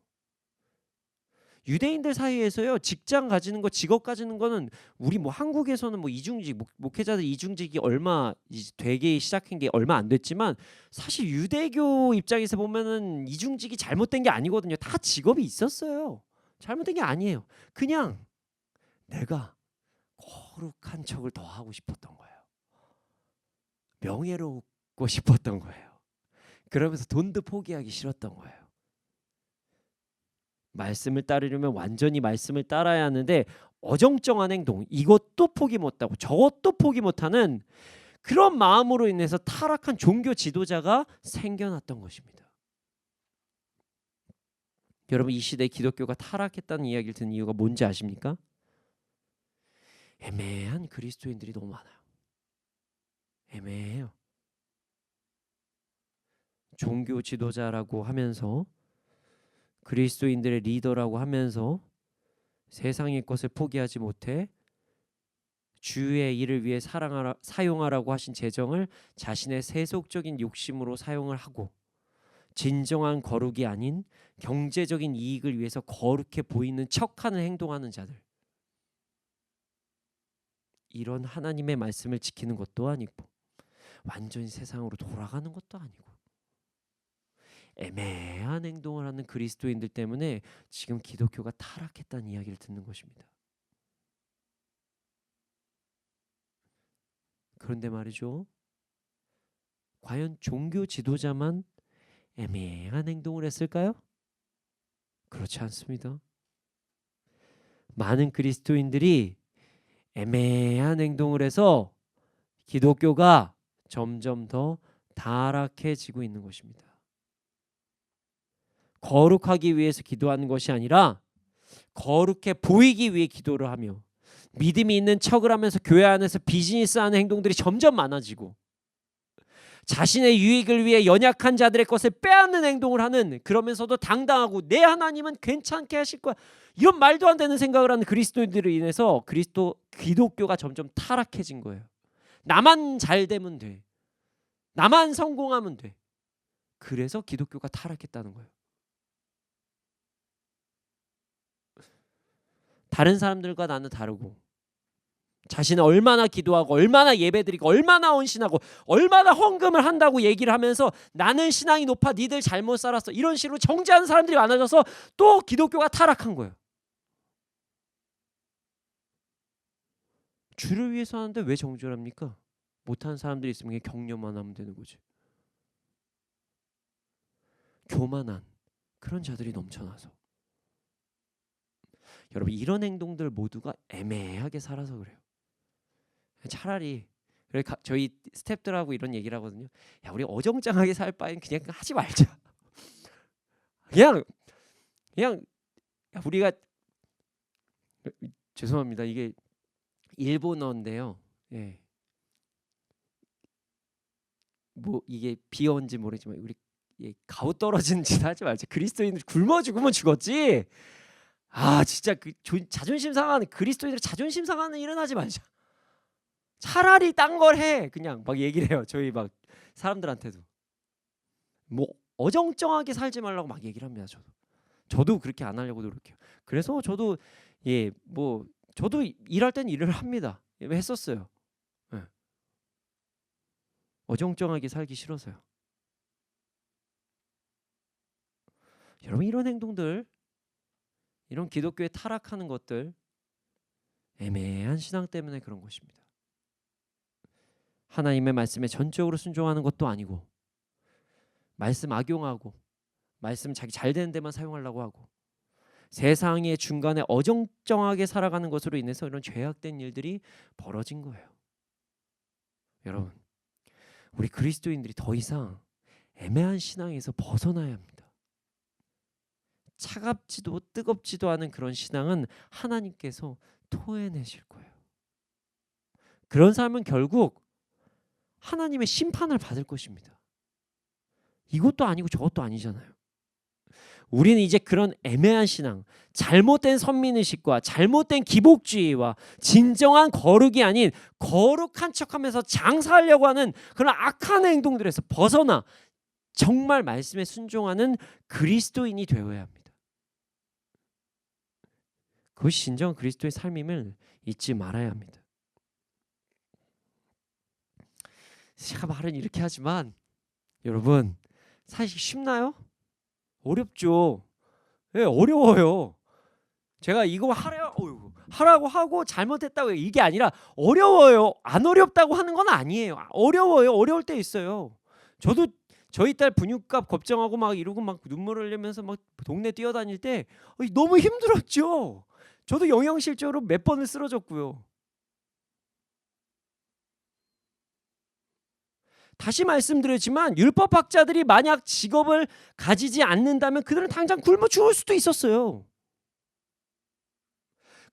유대인들 사이에서요, 직장 가지는 거, 직업 가지는 거는 우리 뭐 한국에서는 뭐 이중직 목회자들 이중직이 얼마 되기 시작한 게 얼마 안 됐지만 사실 유대교 입장에서 보면은 이중직이 잘못된 게 아니거든요. 다 직업이 있었어요. 잘못된 게 아니에요. 그냥 내가 거룩한 척을 더 하고 싶었던 거예요. 명예롭고 싶었던 거예요. 그러면서 돈도 포기하기 싫었던 거예요. 말씀을 따르려면 완전히 말씀을 따라야 하는데 어정쩡한 행동, 이것도 포기 못하고 저것도 포기 못하는 그런 마음으로 인해서 타락한 종교 지도자가 생겨났던 것입니다. 여러분, 이 시대에 기독교가 타락했다는 이야기를 듣는 이유가 뭔지 아십니까? 애매한 그리스도인들이 너무 많아요. 애매해요. 종교 지도자라고 하면서 그리스도인들의 리더라고 하면서 세상의 것을 포기하지 못해 주의 일을 위해 사용하라고 하신 재정을 자신의 세속적인 욕심으로 사용을 하고 진정한 거룩이 아닌 경제적인 이익을 위해서 거룩해 보이는 척하는 행동하는 자들, 이런 하나님의 말씀을 지키는 것도 아니고 완전히 세상으로 돌아가는 것도 아니고 애매한 행동을 하는 그리스도인들 때문에 지금 기독교가 타락했다는 이야기를 듣는 것입니다. 그런데 말이죠, 과연 종교 지도자만 애매한 행동을 했을까요? 그렇지 않습니다. 많은 그리스도인들이 애매한 행동을 해서 기독교가 점점 더 타락해지고 있는 것입니다. 거룩하기 위해서 기도하는 것이 아니라 거룩해 보이기 위해 기도를 하며 믿음이 있는 척을 하면서 교회 안에서 비즈니스하는 행동들이 점점 많아지고 자신의 유익을 위해 연약한 자들의 것을 빼앗는 행동을 하는, 그러면서도 당당하고 내 하나님은 괜찮게 하실 거야, 이런 말도 안 되는 생각을 하는 그리스도인들로 인해서 기독교가 점점 타락해진 거예요. 나만 잘 되면 돼, 나만 성공하면 돼. 그래서 기독교가 타락했다는 거예요. 다른 사람들과 나는 다르고 자신은 얼마나 기도하고 얼마나 예배드리고 얼마나 헌신하고 얼마나 헌금을 한다고 얘기를 하면서 나는 신앙이 높아 니들 잘못 살았어, 이런 식으로 정죄하는 사람들이 많아져서 또 기독교가 타락한 거예요. 주를 위해서 하는데 왜 정죄를 합니까? 못하는 사람들이 있으면 그냥 격려만 하면 되는 거지. 교만한 그런 자들이 넘쳐나서 여러분, 이런 행동들 모두가 애매하게 살아서 그래요. 차라리 저희 스태프들하고 이런 얘기를 하거든요. 야, 우리 어정쩡하게 살 바엔 그냥 하지 말자. 그냥 야, 우리가, 죄송합니다, 이게 일본어인데요. 예. 뭐 이게 비어온지 모르지만 우리 가오 떨어지는 짓 하지 말자. 그리스도인들 굶어 죽으면 죽었지. 아, 진짜 자존심 상하는 그리스도인들 자존심 상하는 일은 하지 말자. 차라리 딴 걸 해. 그냥 막 얘기를 해요. 저희 막 사람들한테도 뭐 어정쩡하게 살지 말라고 막 얘기를 합니다. 저도 그렇게 안 하려고 노력해요. 그래서 저도 저도 일할 땐 일을 합니다. 했었어요. 네. 어정쩡하게 살기 싫어서요. 여러분, 이런 행동들, 이런 기독교에 타락하는 것들, 애매한 신앙 때문에 그런 것입니다. 하나님의 말씀에 전적으로 순종하는 것도 아니고 말씀 악용하고 말씀 자기 잘 되는 데만 사용하려고 하고 세상의 중간에 어정쩡하게 살아가는 것으로 인해서 이런 죄악된 일들이 벌어진 거예요. 여러분, 우리 그리스도인들이 더 이상 애매한 신앙에서 벗어나야 합니다. 차갑지도 뜨겁지도 않은 그런 신앙은 하나님께서 토해내실 거예요. 그런 사람은 결국 하나님의 심판을 받을 것입니다. 이것도 아니고 저것도 아니잖아요. 우리는 이제 그런 애매한 신앙, 잘못된 선민의식과 잘못된 기복주의와 진정한 거룩이 아닌 거룩한 척하면서 장사하려고 하는 그런 악한 행동들에서 벗어나 정말 말씀에 순종하는 그리스도인이 되어야 합니다. 그것이 진정 그리스도의 삶임을 잊지 말아야 합니다. 제가 말은 이렇게 하지만 여러분, 사실 쉽나요? 어렵죠. 예, 어려워요. 제가 이거 하라고 하고 잘못했다고 이게 아니라 어려워요. 안 어렵다고 하는 건 아니에요. 어려워요. 어려울 때 있어요. 저도 저희 딸 분유값 걱정하고 막 이러고 막 눈물 흘리면서 막 동네 뛰어다닐 때 너무 힘들었죠. 저도 영양실조로 몇 번을 쓰러졌고요. 다시 말씀드리지만 율법학자들이 만약 직업을 가지지 않는다면 그들은 당장 굶어 죽을 수도 있었어요.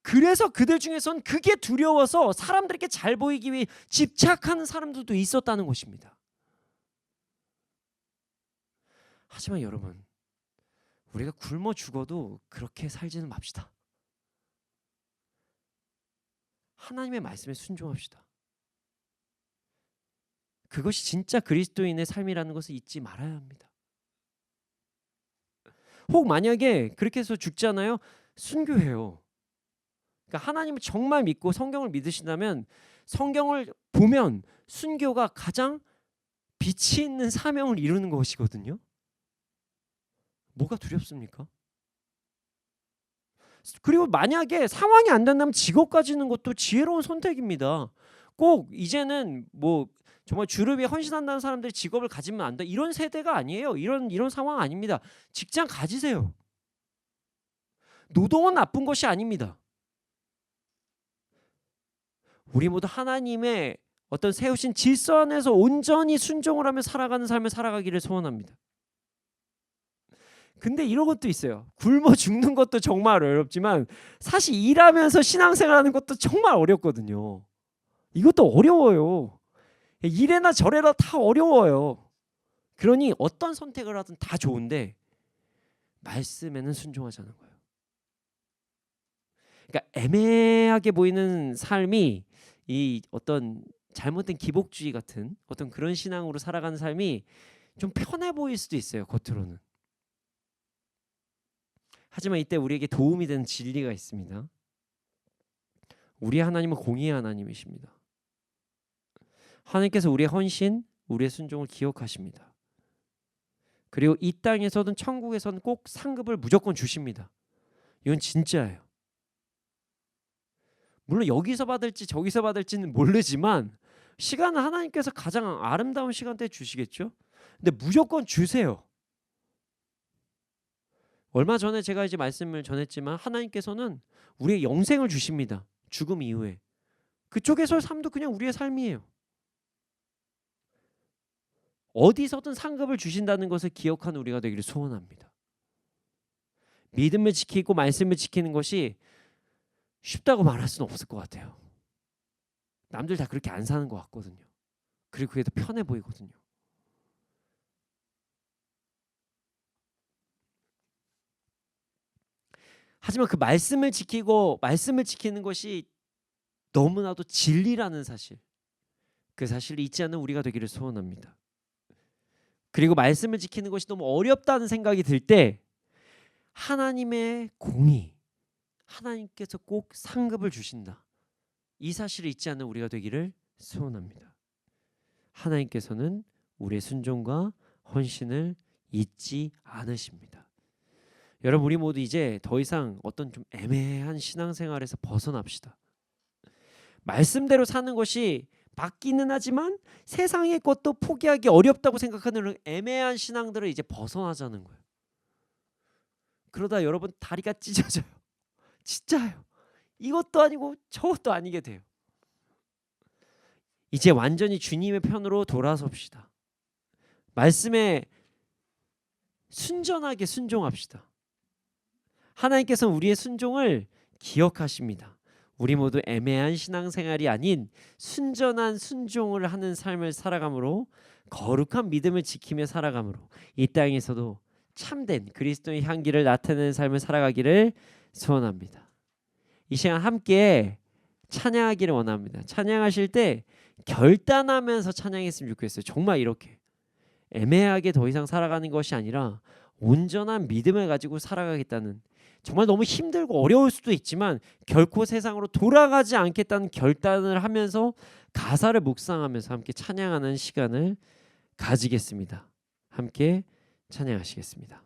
그래서 그들 중에선 그게 두려워서 사람들에게 잘 보이기 위해 집착하는 사람들도 있었다는 것입니다. 하지만 여러분, 우리가 굶어 죽어도 그렇게 살지는 맙시다. 하나님의 말씀에 순종합시다. 그것이 진짜 그리스도인의 삶이라는 것을 잊지 말아야 합니다. 혹 만약에 그렇게 해서 죽잖아요. 순교해요. 그러니까 하나님을 정말 믿고 성경을 믿으신다면 성경을 보면 순교가 가장 빛이 있는 사명을 이루는 것이거든요. 뭐가 두렵습니까? 그리고 만약에 상황이 안 된다면 직업 가지는 것도 지혜로운 선택입니다. 꼭 이제는 뭐 정말 주를 위해 헌신한다는 사람들이 직업을 가지면 안 돼. 이런 세대가 아니에요. 이런 상황 아닙니다. 직장 가지세요. 노동은 나쁜 것이 아닙니다. 우리 모두 하나님의 어떤 세우신 질서 안에서 온전히 순종을 하며 살아가는 삶을 살아가기를 소원합니다. 근데 이런 것도 있어요. 굶어 죽는 것도 정말 어렵지만 사실 일하면서 신앙생활하는 것도 정말 어렵거든요. 이것도 어려워요. 이래나 저래나 다 어려워요. 그러니 어떤 선택을 하든 다 좋은데 말씀에는 순종하자는 거예요. 그러니까 애매하게 보이는 삶이 이 어떤 잘못된 기복주의 같은 어떤 그런 신앙으로 살아가는 삶이 좀 편해 보일 수도 있어요. 겉으로는. 하지만 이때 우리에게 도움이 되는 진리가 있습니다. 우리 하나님은 공의의 하나님이십니다. 하나님께서 우리의 헌신, 우리의 순종을 기억하십니다. 그리고 이 땅에서든 천국에서는 꼭 상급을 무조건 주십니다. 이건 진짜예요. 물론 여기서 받을지 저기서 받을지는 모르지만 시간은 하나님께서 가장 아름다운 시간대에 주시겠죠. 근데 무조건 주세요. 얼마 전에 제가 이제 말씀을 전했지만 하나님께서는 우리의 영생을 주십니다. 죽음 이후에. 그쪽에서의 삶도 그냥 우리의 삶이에요. 어디서든 상급을 주신다는 것을 기억하는 우리가 되기를 소원합니다. 믿음을 지키고 말씀을 지키는 것이 쉽다고 말할 수는 없을 것 같아요. 남들 다 그렇게 안 사는 것 같거든요. 그리고 그게 더 편해 보이거든요. 하지만 그 말씀을 지키고 말씀을 지키는 것이 너무나도 진리라는 사실, 그 사실을 잊지 않는 우리가 되기를 소원합니다. 그리고 말씀을 지키는 것이 너무 어렵다는 생각이 들 때 하나님의 공의, 하나님께서 꼭 상급을 주신다. 이 사실을 잊지 않는 우리가 되기를 소원합니다. 하나님께서는 우리의 순종과 헌신을 잊지 않으십니다. 여러분, 우리 모두 이제 더 이상 어떤 좀 애매한 신앙생활에서 벗어납시다. 말씀대로 사는 것이 맞기는 하지만 세상의 것도 포기하기 어렵다고 생각하는 애매한 신앙들을 이제 벗어나자는 거예요. 그러다 여러분 다리가 찢어져요. 진짜요. 이것도 아니고 저것도 아니게 돼요. 이제 완전히 주님의 편으로 돌아섭시다. 말씀에 순전하게 순종합시다. 하나님께서는 우리의 순종을 기억하십니다. 우리 모두 애매한 신앙생활이 아닌 순전한 순종을 하는 삶을 살아감으로, 거룩한 믿음을 지키며 살아감으로 이 땅에서도 참된 그리스도의 향기를 나타내는 삶을 살아가기를 소원합니다. 이 시간 함께 찬양하기를 원합니다. 찬양하실 때 결단하면서 찬양했으면 좋겠어요. 정말 이렇게 애매하게 더 이상 살아가는 것이 아니라 온전한 믿음을 가지고 살아가겠다는, 정말 너무 힘들고 어려울 수도 있지만 결코 세상으로 돌아가지 않겠다는 결단을 하면서 가사를 묵상하면서 함께 찬양하는 시간을 가지겠습니다. 함께 찬양하시겠습니다.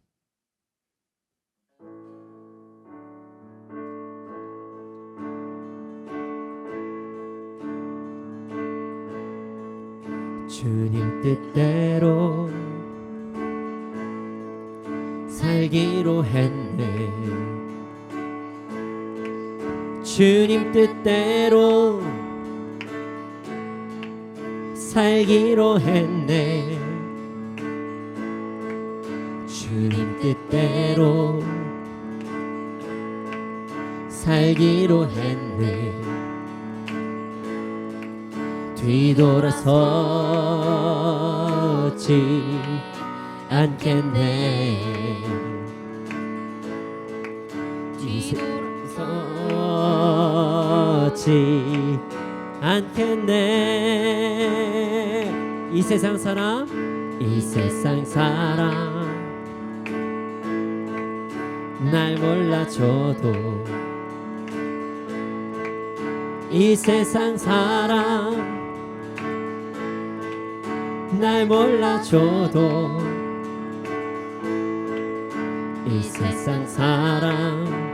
주님 뜻대로 살기로 했네. 주님 뜻대로 살기로 했네. 주님 뜻대로 살기로 했네. 뒤돌아서지 않겠네. 돌아서지 않겠네. 이 세상 사람 날 몰라줘도 이 세상 사람 날 몰라줘도 이 세상 사람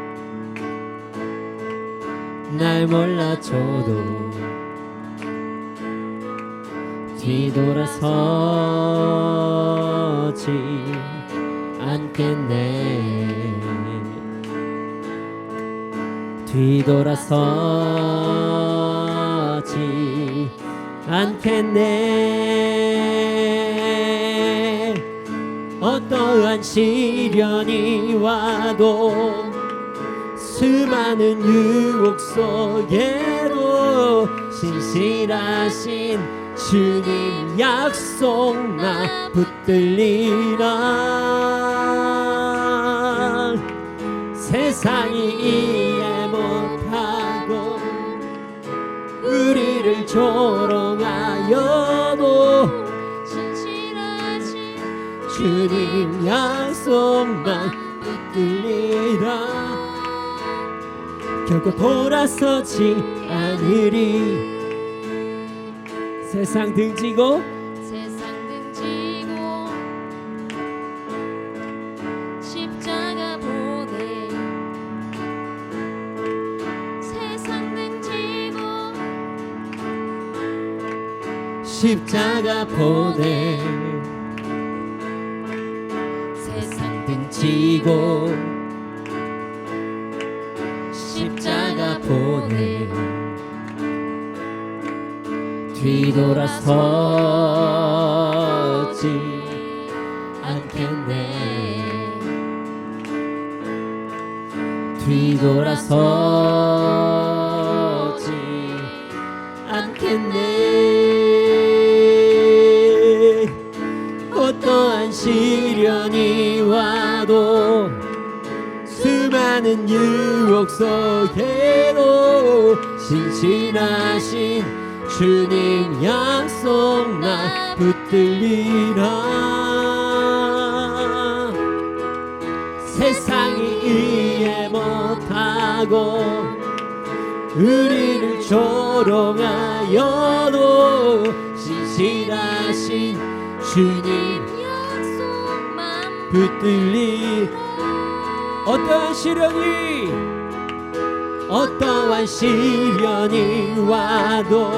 날 몰라줘도 뒤돌아서지 않겠네. 뒤돌아서지 않겠네. 어떠한 시련이 와도 수많은 유혹 속에도 신실하신 주님 약속 나 붙들리라. 세상이 이해 못하고 우리를 조롱하여도 신실하신 주님 약속만 붙들리라. 결코 돌아서지 않으리. 세상 등지고 십자가 보내 세상 등지고 십자가 보내 세상 등지고 십자가 보내 뒤돌아서지 않겠네. 뒤돌아서지 않겠네. 어떠한 시련이 와도 수많은 유혹 속에도 신실하신 주님 약속 나 붙들리라. 세상이 이해 못하고 우리를 조롱하여도 신실하신 주님 약속만 붙들리. 어떠한 시련이 와도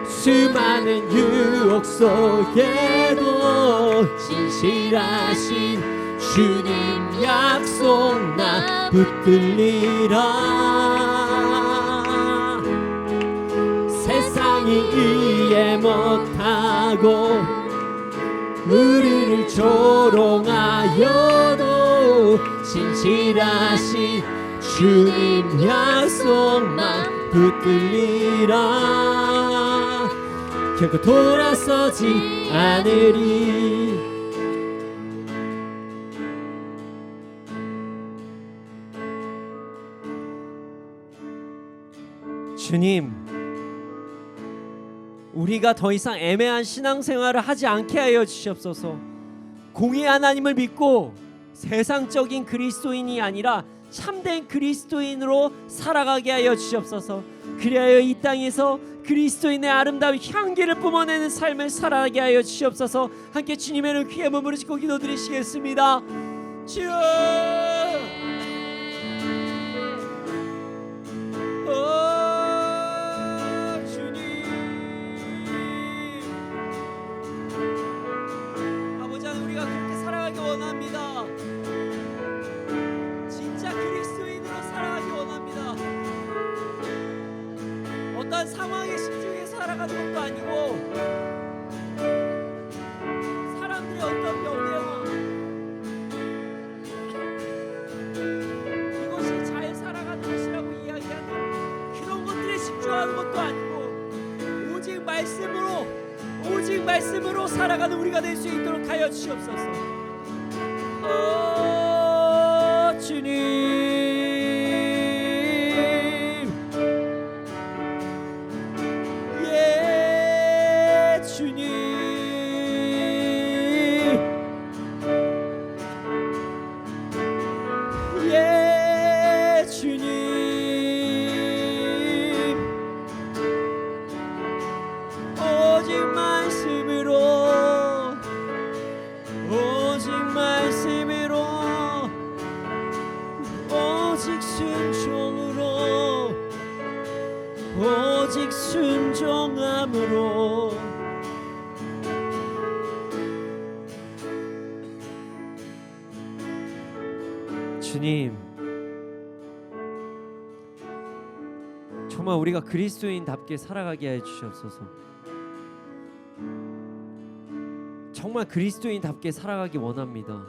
수많은 유혹 속에도 신실하신 주님 약속 나 붙들리라. 세상이 이해 못하고 우리를 조롱하여도 신실하신 주님 약속만 붙들리라. 결코 돌아서지 않으리. 주님, 우리가 더 이상 애매한 신앙생활을 하지 않게 하여 주시옵소서. 공의 하나님을 믿고 세상적인 그리스도인이 아니라 참된 그리스도인으로 살아가게 하여 주시옵소서. 그리하여 이 땅에서 그리스도인의 아름다운 향기를 뿜어내는 삶을 살아가게 하여 주시옵소서. 함께 주님의 이름 귀한 몸으로 짓고 기도드리시겠습니다. 주여, 주님, 아버지 하나님, 우리가 그렇게 살아가기 원합니다. 그리스도인으로 살아가기 원합니다. 어떤 상황에 집중해 살아가는 것도 아니고 사람들의 어떤 명예와 이것이 잘 살아가는 것이라고 이야기하는 그런 것들에 집중하는 것도 아니고 오직 말씀으로 살아가는 우리가 될 수 있도록 하여 주시옵소서. 주님, 이름으로 주님, 정말 우리가 그리스도인답게 살아가게 해 주시옵소서. 정말 그리스도인답게 살아가기 원합니다.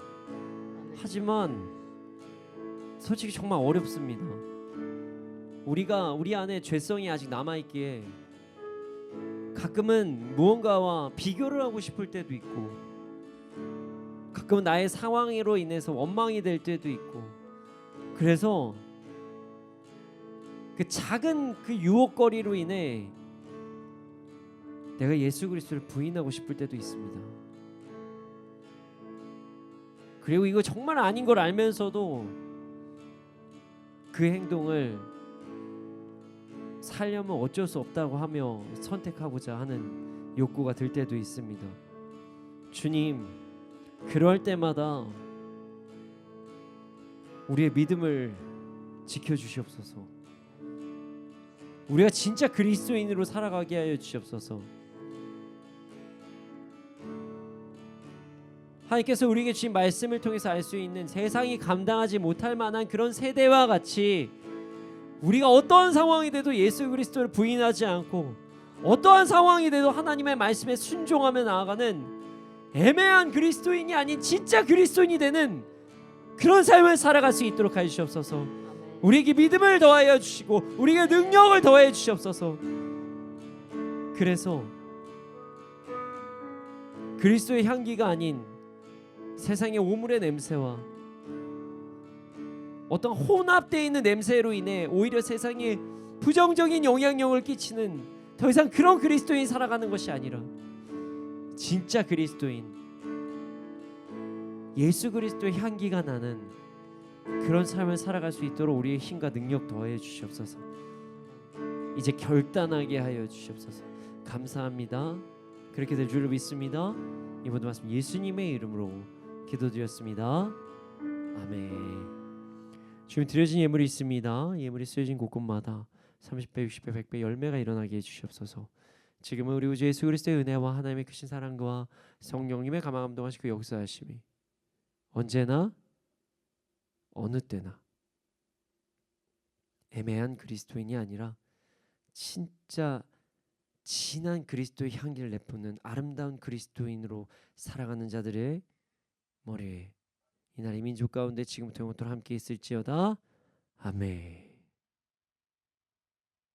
하지만 솔직히 정말 어렵습니다. 우리 안에 죄성이 아직 남아있기에 가끔은 무언가와 비교를 하고 싶을 때도 있고, 가끔은 나의 상황으로 인해서 원망이 될 때도 있고, 그래서 그 작은 그 유혹거리로 인해 내가 예수 그리스도를 부인하고 싶을 때도 있습니다. 그리고 이거 정말 아닌 걸 알면서도 그 행동을 살려면 어쩔 수 없다고 하며 선택하고자 하는 욕구가 들 때도 있습니다. 주님, 그럴 때마다 우리의 믿음을 지켜주시옵소서. 우리가 진짜 그리스도인으로 살아가게 하여 주시옵소서. 하나님께서 우리에게 주신 말씀을 통해서 알 수 있는 세상이 감당하지 못할 만한 그런 세대와 같이 우리가 어떠한 상황이 돼도 예수 그리스도를 부인하지 않고 어떠한 상황이 돼도 하나님의 말씀에 순종하며 나아가는 애매한 그리스도인이 아닌 진짜 그리스도인이 되는 그런 삶을 살아갈 수 있도록 하여 주시옵소서. 우리에게 믿음을 더하여 주시고 우리에게 능력을 더하여 주시옵소서. 그래서 그리스도의 향기가 아닌 세상의 오물의 냄새와 어떤 혼합되어 있는 냄새로 인해 오히려 세상에 부정적인 영향력을 끼치는 더 이상 그런 그리스도인 살아가는 것이 아니라 진짜 그리스도인, 예수 그리스도의 향기가 나는 그런 삶을 살아갈 수 있도록 우리의 힘과 능력 더해 주시옵소서. 이제 결단하게 하여 주시옵소서. 감사합니다. 그렇게 될 줄로 믿습니다. 이 모든 말씀 예수님의 이름으로 기도드렸습니다. 아멘. 주님, 드려진 예물이 있습니다. 예물이 쓰여진 곳곳마다 30배, 60배, 100배 열매가 일어나게 해주시옵소서. 지금은 우리 주 예수 그리스도의 은혜와 하나님의 크신 사랑과 성령님의 감화감동하시고 역사하심이 언제나 어느 때나 애매한 그리스도인이 아니라 진짜 진한 그리스도의 향기를 내뿜는 아름다운 그리스도인으로 살아가는 자들의 머리에 이날 이 민족 가운데 지금부터 영원토록 함께 있을지어다. 아멘.